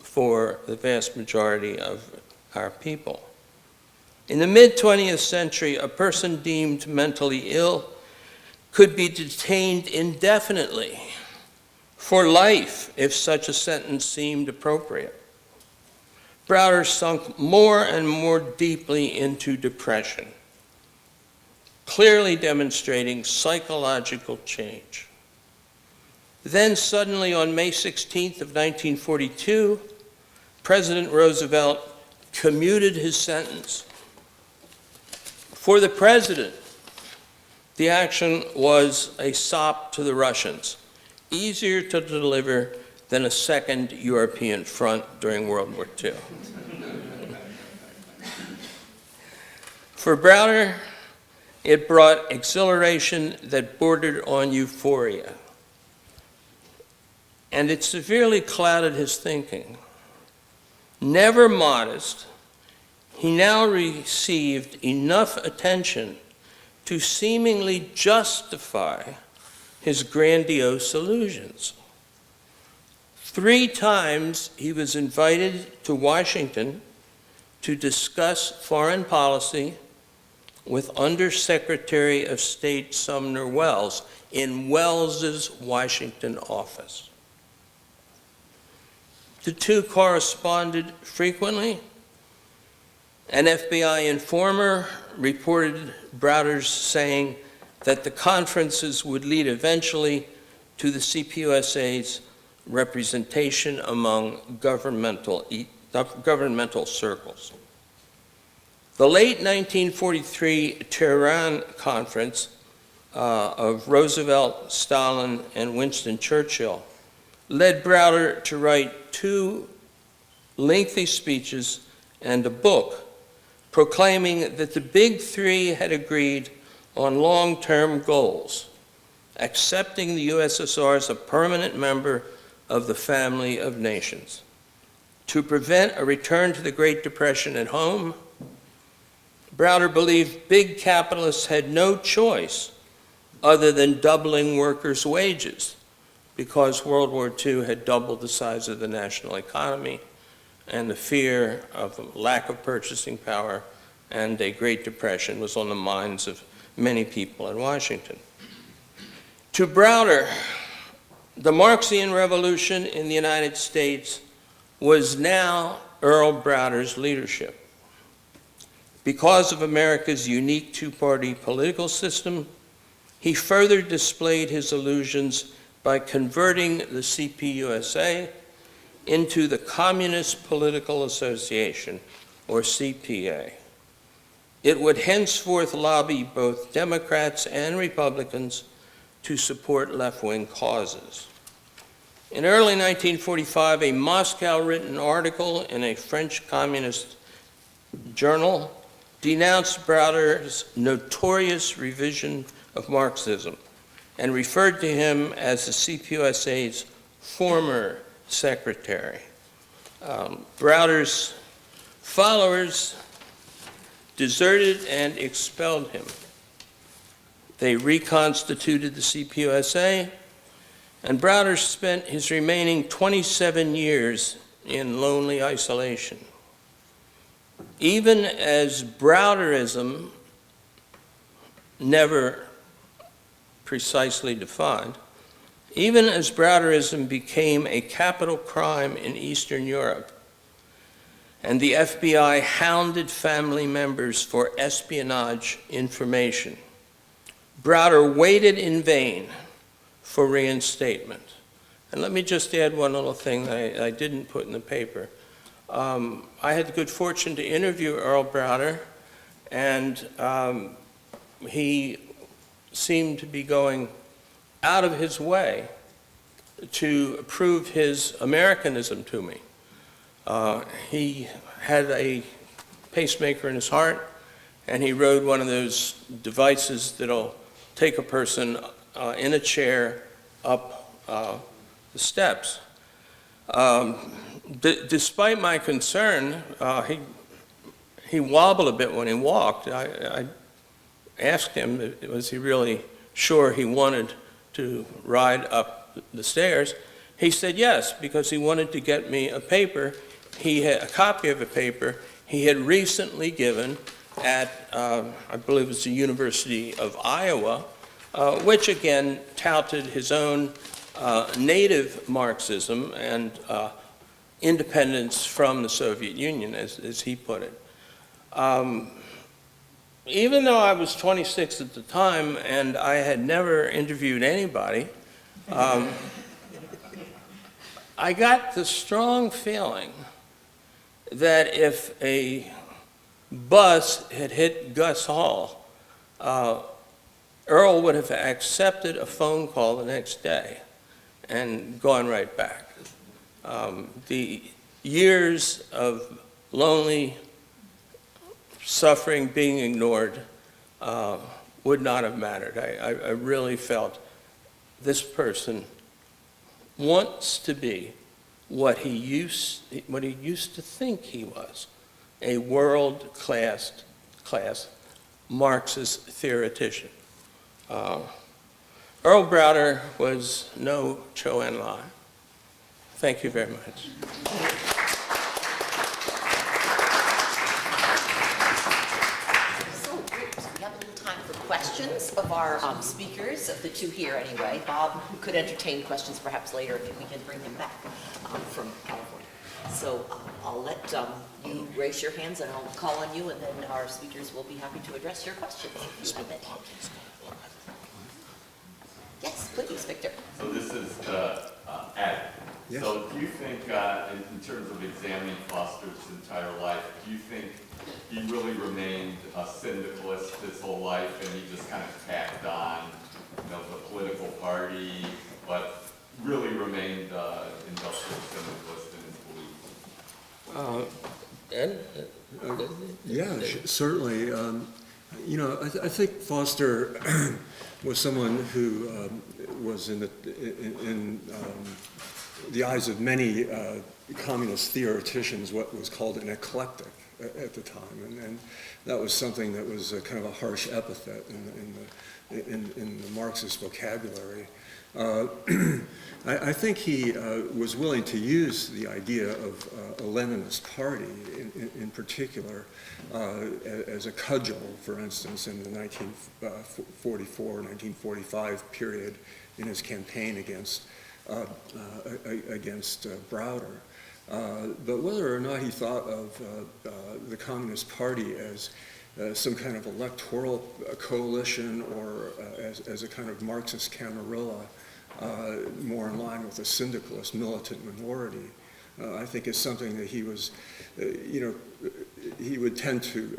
for the vast majority of our people. In the mid-20th century, a person deemed mentally ill could be detained indefinitely for life if such a sentence seemed appropriate. Browder sunk more and more deeply into depression, clearly demonstrating psychological change. Then suddenly on May 16th of 1942, President Roosevelt commuted his sentence. For the president, the action was a sop to the Russians, easier to deliver than a second European front during World War II. For Browder, it brought exhilaration that bordered on euphoria, and it severely clouded his thinking. Never modest, he now received enough attention to seemingly justify his grandiose illusions. 3 times he was invited to Washington to discuss foreign policy with Undersecretary of State Sumner Welles in Welles's Washington office. The two corresponded frequently. An FBI informer reported Browder's saying that the conferences would lead eventually to the CPUSA's representation among governmental circles. The late 1943 Tehran Conference of Roosevelt, Stalin, and Winston Churchill led Browder to write 2 lengthy speeches and a book proclaiming that the Big Three had agreed on long-term goals, accepting the USSR as a permanent member of the family of nations, to prevent a return to the Great Depression at home. Browder believed big capitalists had no choice other than doubling workers' wages, because World War II had doubled the size of the national economy, and the fear of a lack of purchasing power and a Great Depression was on the minds of many people in Washington. To Browder, the Marxian revolution in the United States was now Earl Browder's leadership. Because of America's unique two-party political system, he further displayed his illusions by converting the CPUSA into the Communist Political Association, or CPA. It would henceforth lobby both Democrats and Republicans to support left-wing causes. In early 1945, a Moscow-written article in a French communist journal denounced Browder's notorious revision of Marxism and referred to him as the CPUSA's former secretary. Browder's followers deserted and expelled him. They reconstituted the CPUSA, and Browder spent his remaining 27 years in lonely isolation. Even as Browderism, never precisely defined, even as Browderism became a capital crime in Eastern Europe, and the FBI hounded family members for espionage information, Browder waited in vain for reinstatement. And let me just add one little thing that I didn't put in the paper. I had the good fortune to interview Earl Browder, and he seemed to be going out of his way to prove his Americanism to me. He had a pacemaker in his heart, and he rode one of those devices that'll take a person in a chair up the steps. Despite my concern, he wobbled a bit when he walked. I asked him, was he really sure he wanted to ride up the stairs? He said yes, because he wanted to get me a paper. He had a copy of a paper he had recently given at, I believe it was the University of Iowa, which again touted his own native Marxism and independence from the Soviet Union, as he put it. Even though I was 26 at the time and I had never interviewed anybody, I got the strong feeling that if a bus had hit Gus Hall, Earl would have accepted a phone call the next day and gone right back. The years of lonely suffering, being ignored, would not have mattered. I really felt this person wants to be what he used to think he was, a world-class Marxist theoretician. Earl Browder was no Cho En-lai. Thank you very much. questions of our speakers, of the two here anyway. Bob could entertain questions perhaps later if we can bring him back from California. So I'll let you raise your hands and I'll call on you, and then our speakers will be happy to address your questions. If you have any. Yes, please, Victor. So this is Ed. Yes. So do you think, in terms of examining Foster's entire life, do you think he really remained a syndicalist his whole life, and he just kind of tacked on, you know, the political party, but really remained industrial syndicalist in his beliefs? Ed? Yeah, certainly. You know, I think Foster was someone who was in the eyes of many communist theoreticians what was called an eclectic at the time, and that was something that was kind of a harsh epithet in the Marxist vocabulary. I think he was willing to use the idea of a Leninist party in particular as a cudgel, for instance, in the 1944-1945 period in his campaign against Browder. But whether or not he thought of the Communist Party as some kind of electoral coalition or as a kind of Marxist camarilla, more in line with a syndicalist militant minority, I think is something that he was, you know, he would tend to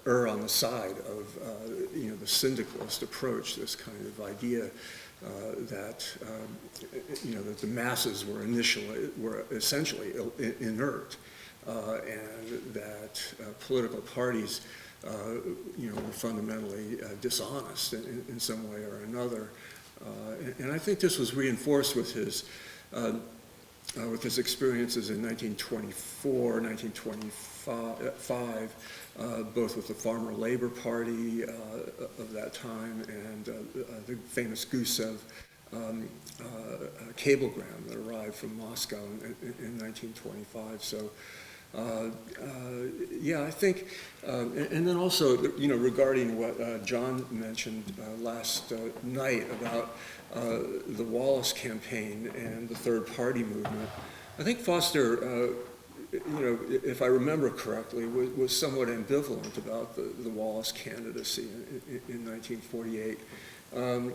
err on the side of, you know, the syndicalist approach, this kind of idea that, you know, that the masses were essentially inert, and that political parties, you know, were fundamentally dishonest in some way or another. And I think this was reinforced with his experiences in 1924, 1925, both with the Farmer Labor Party of that time and the famous Gusev cablegram that arrived from Moscow in 1925. So, yeah, I think, and then also, you know, regarding what John mentioned last night about the Wallace campaign and the Third Party movement, I think Foster, you know, if I remember correctly, was somewhat ambivalent about the Wallace candidacy in 1948. And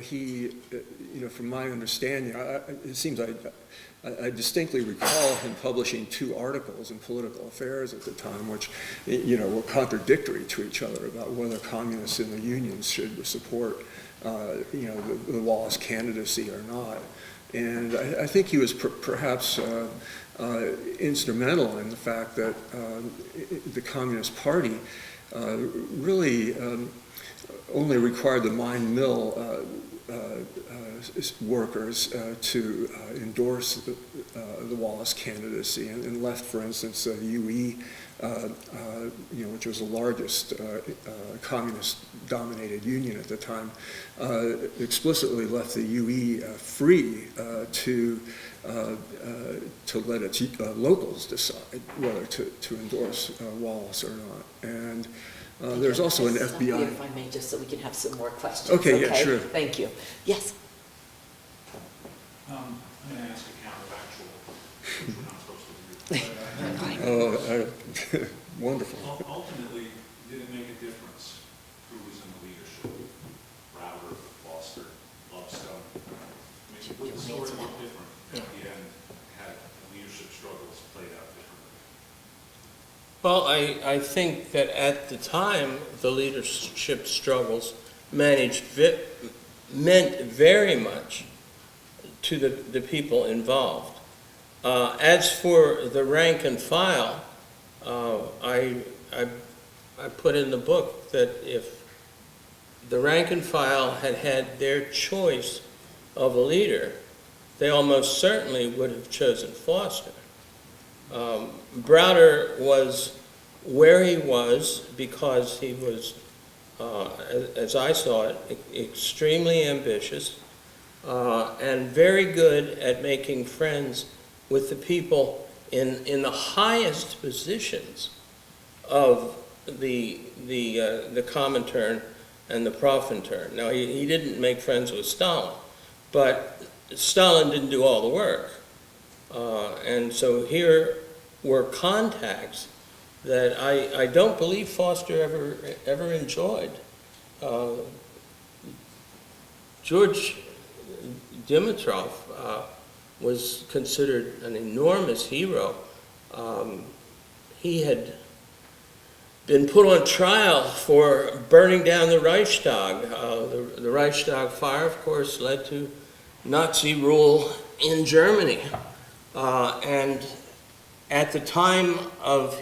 he, you know, from my understanding, it seems I distinctly recall him publishing 2 articles in Political Affairs at the time, which, you know, were contradictory to each other about whether communists in the unions should support, you know, the Wallace candidacy or not. And I think he was perhaps instrumental in the fact that the Communist Party really only required the mine mill workers to endorse the Wallace candidacy, and left, for instance, the UE, you know, which was the largest communist-dominated union at the time, explicitly left the UE free to let its locals decide whether to endorse Wallace or not. And there's also an FBI. If I may, just so we can have some more questions. Okay, yeah, sure. Thank you. Yes. I'm going to ask a counterfactual, which we're not supposed to do. Wonderful. Ultimately, did it make a difference who was in the leadership? Browder, Foster, Lovestone? I mean, would the story look different at the end had leadership struggles played out differently? Well, I think that at the time, the leadership struggles meant very much to the people involved. As for the rank and file, I put in the book that if the rank and file had had their choice of a leader, they almost certainly would have chosen Foster. Browder was where he was because he was, as I saw it, extremely ambitious and very good at making friends with the people in the highest positions of the Comintern and the Profintern. Now, he didn't make friends with Stalin, but Stalin didn't do all the work. And so here were contacts that I don't believe Foster ever enjoyed. George Dimitrov was considered an enormous hero. He had been put on trial for burning down the Reichstag. The Reichstag fire, of course, led to Nazi rule in Germany. And at the time of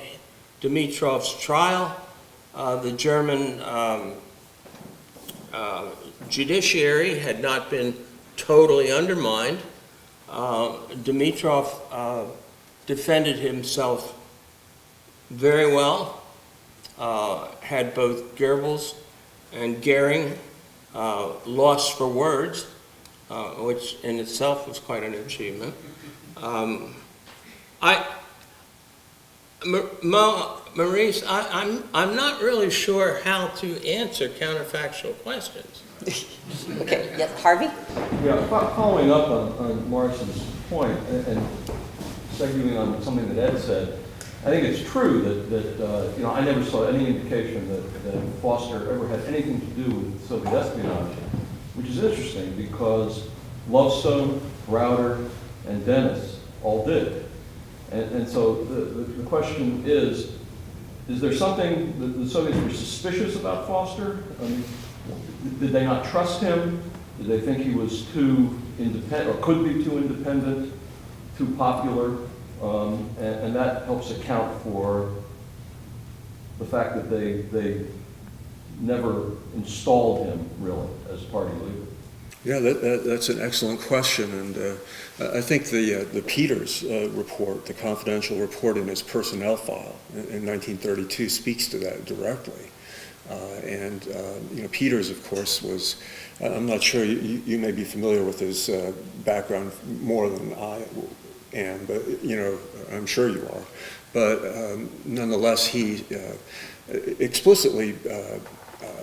Dimitrov's trial, the German judiciary had not been totally undermined. Dimitrov defended himself very well, had both Goebbels and Goering lost for words, which in itself was quite an achievement. Maurice, I'm not really sure how to answer counterfactual questions. Okay, yes, Harvey? Yeah, following up on Morrison's point and segueing on something that Ed said, I think it's true that you know, I never saw any indication that Foster ever had anything to do with Soviet espionage, which is interesting because Lovestone, Browder, and Dennis all did. And so the question is there something that the Soviets were suspicious about Foster? I mean, did they not trust him? Did they think he was too independent, or could be too independent, too popular? And that helps account for the fact that they never installed him, really, as party leader. Yeah, that's an excellent question, and I think the Peters report, the confidential report in his personnel file in 1932, speaks to that directly. And you know, Peters, of course, was, I'm not sure, you may be familiar with his background more than I am, but you know, I'm sure you are. But nonetheless, he explicitly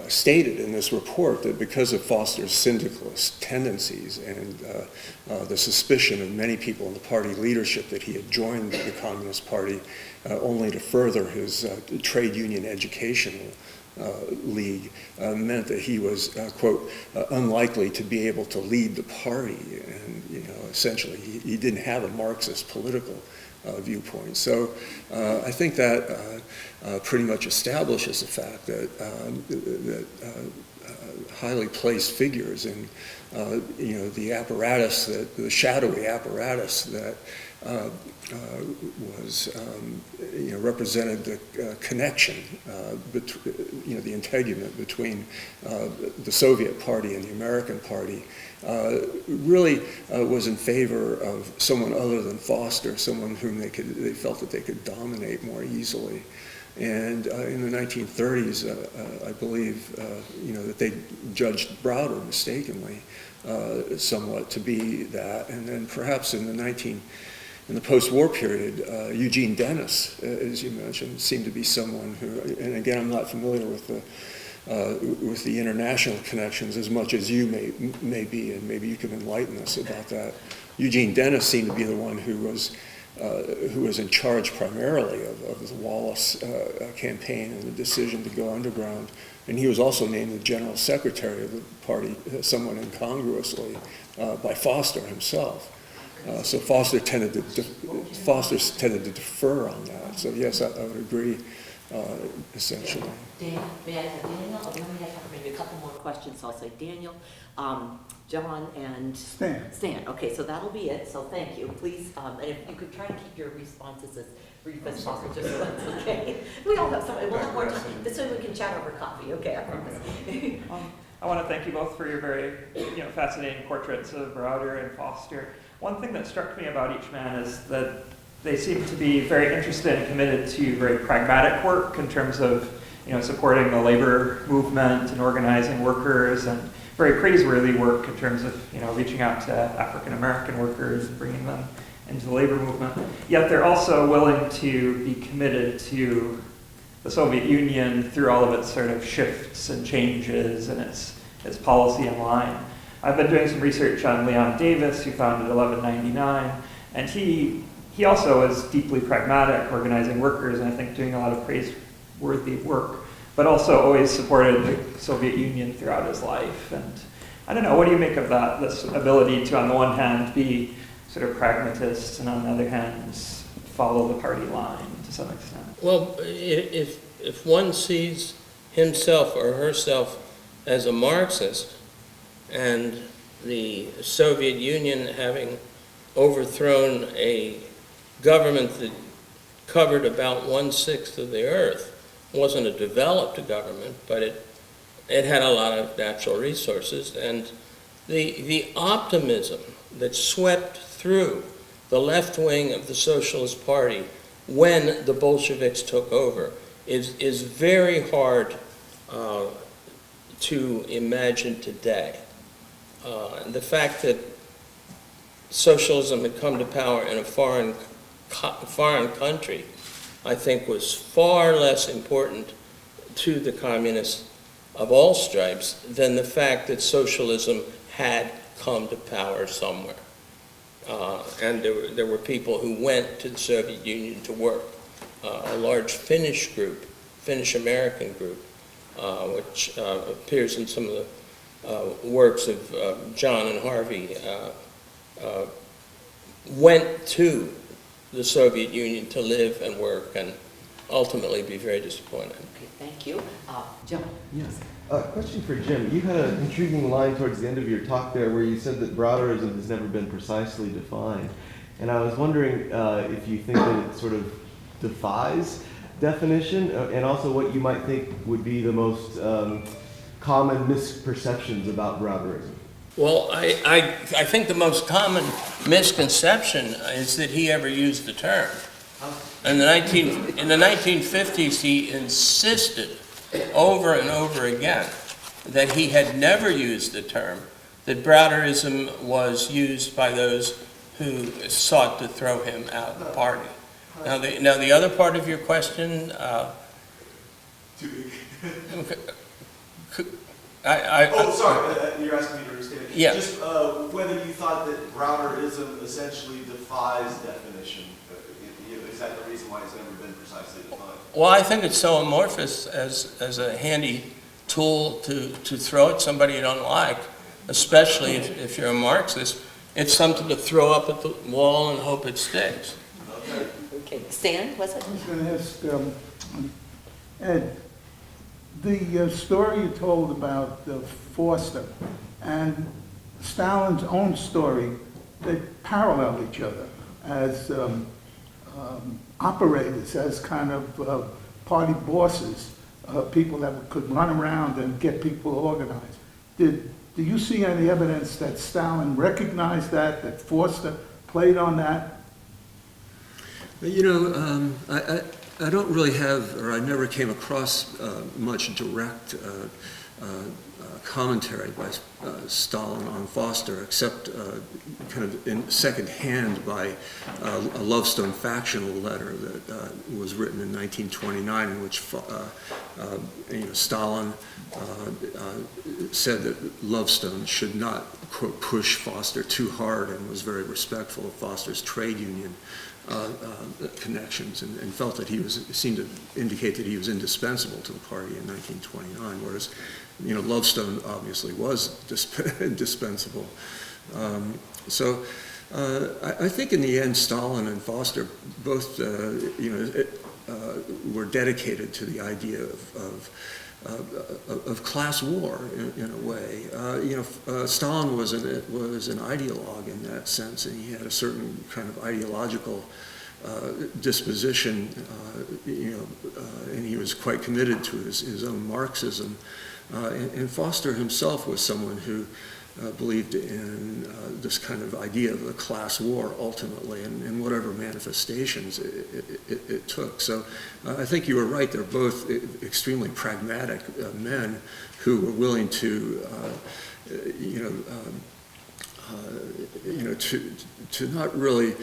stated in this report that because of Foster's syndicalist tendencies and the suspicion of many people in the party leadership that he had joined the Communist Party only to further his trade union educational league, meant that he was, quote, unlikely to be able to lead the party. And, you know, essentially, he didn't have a Marxist political viewpoint. So I think that pretty much establishes the fact that, highly placed figures in, you know, the apparatus, the shadowy apparatus that was, you know, represented the connection, you know, the integument between the Soviet Party and the American Party, really was in favor of someone other than Foster, someone whom they felt that they could dominate more easily. And in the 1930s, I believe, you know, that they judged Browder mistakenly, somewhat to be that, and then perhaps in the post-war period, Eugene Dennis, as you mentioned, seemed to be someone who, and again, I'm not familiar with the international connections as much as you may be, and maybe you can enlighten us about that. Eugene Dennis seemed to be the one who was in charge primarily of the Wallace campaign and the decision to go underground. And he was also named the general secretary of the party, somewhat incongruously, by Foster himself. So Foster tended to defer on that. So yes, I would agree, essentially. Dan, may I have Daniel? Oh, let me have maybe a couple more questions. So I'll say Daniel, John, and Stan. Okay, so that'll be it. So thank you. Please, and if you could try to keep your responses as brief as possible, just so that's okay. We all have some. We'll have more time. This way we can chat over coffee. Okay, I promise. I want to thank you both for your very, fascinating portraits of Browder and Foster. One thing that struck me about each man is that they seem to be very interested and committed to very pragmatic work in terms of, supporting the labor movement and organizing workers, and very praiseworthy work in terms of, reaching out to African American workers and bringing them into the labor movement. Yet they're also willing to be committed to the Soviet Union, through all of its sort of shifts and changes and its policy and line. I've been doing some research on Leon Davis, who founded 1199, and he also was deeply pragmatic, organizing workers, and I think doing a lot of praiseworthy work, but also always supported the Soviet Union throughout his life. And I don't know, what do you make of that, this ability to, on the one hand, be sort of pragmatist, and on the other hand, follow the party line to some extent? Well, if one sees himself or herself as a Marxist, and the Soviet Union having overthrown a government that covered about 1/6 of the earth, wasn't a developed government, but it had a lot of natural resources, and the optimism that swept through the left wing of the Socialist Party when the Bolsheviks took over is very hard to imagine today. The fact that socialism had come to power in a foreign country, I think, was far less important to the communists of all stripes than the fact that socialism had come to power somewhere. And there were people who went to the Soviet Union to work. A large Finnish group, Finnish-American group, which appears in some of the works of John and Harvey, went to the Soviet Union to live and work and ultimately be very disappointed. Okay, thank you. Jim? Yes. Question for Jim. You had an intriguing line towards the end of your talk there where you said that Browderism has never been precisely defined. And I was wondering if you think that it sort of defies definition, and also what you might think would be the most common misperceptions about Browderism. Well, I think the most common misconception is that he ever used the term. In the 1950s, he insisted over and over again that he had never used the term, that Browderism was used by those who sought to throw him out of the party. Now, the other part of your question, sorry, you're asking me to restate it. Yeah. Just whether you thought that Browderism essentially defies definition. Is that the reason why it's never been precisely defined? well, I think it's so amorphous as a handy tool to throw at somebody you don't like, especially if you're a Marxist. It's something to throw up at the wall and hope it sticks. Okay, Stan, was it? I was going to ask Ed, the story you told about Forster and Stalin's own story, they parallel each other as operators, as kind of party bosses, people that could run around and get people organized. Do you see any evidence that Stalin recognized that Forster played on that? You know, I don't really have, or I never came across much direct commentary by Stalin on Forster, except kind of in secondhand by a Lovestone factional letter that was written in 1929, in which Stalin said that Lovestone should not, quote, push Forster too hard, and was very respectful of Foster's trade union connections, and felt that seemed to indicate that he was indispensable to the party in 1929, whereas, you know, Lovestone obviously was indispensable. So I think in the end, Stalin and Forster both, were dedicated to the idea of class war in a way. Stalin was an ideologue in that sense, and he had a certain kind of ideological disposition, and he was quite committed to his own Marxism. And Forster himself was someone who believed in this kind of idea of a class war ultimately, and whatever manifestations it took. So I think you were right. They're both extremely pragmatic men who were willing to, to not really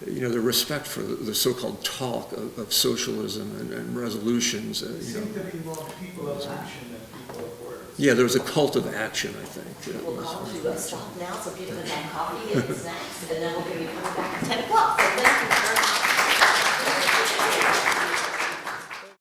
you know, the respect for the so-called talk of socialism and resolutions. There seem to be more people of action than people of words. Yeah, there was a cult of action, I think. We'll call to stop now, so give them that coffee and snacks, and then we're going to be coming back at 10 o'clock. So thank you very much.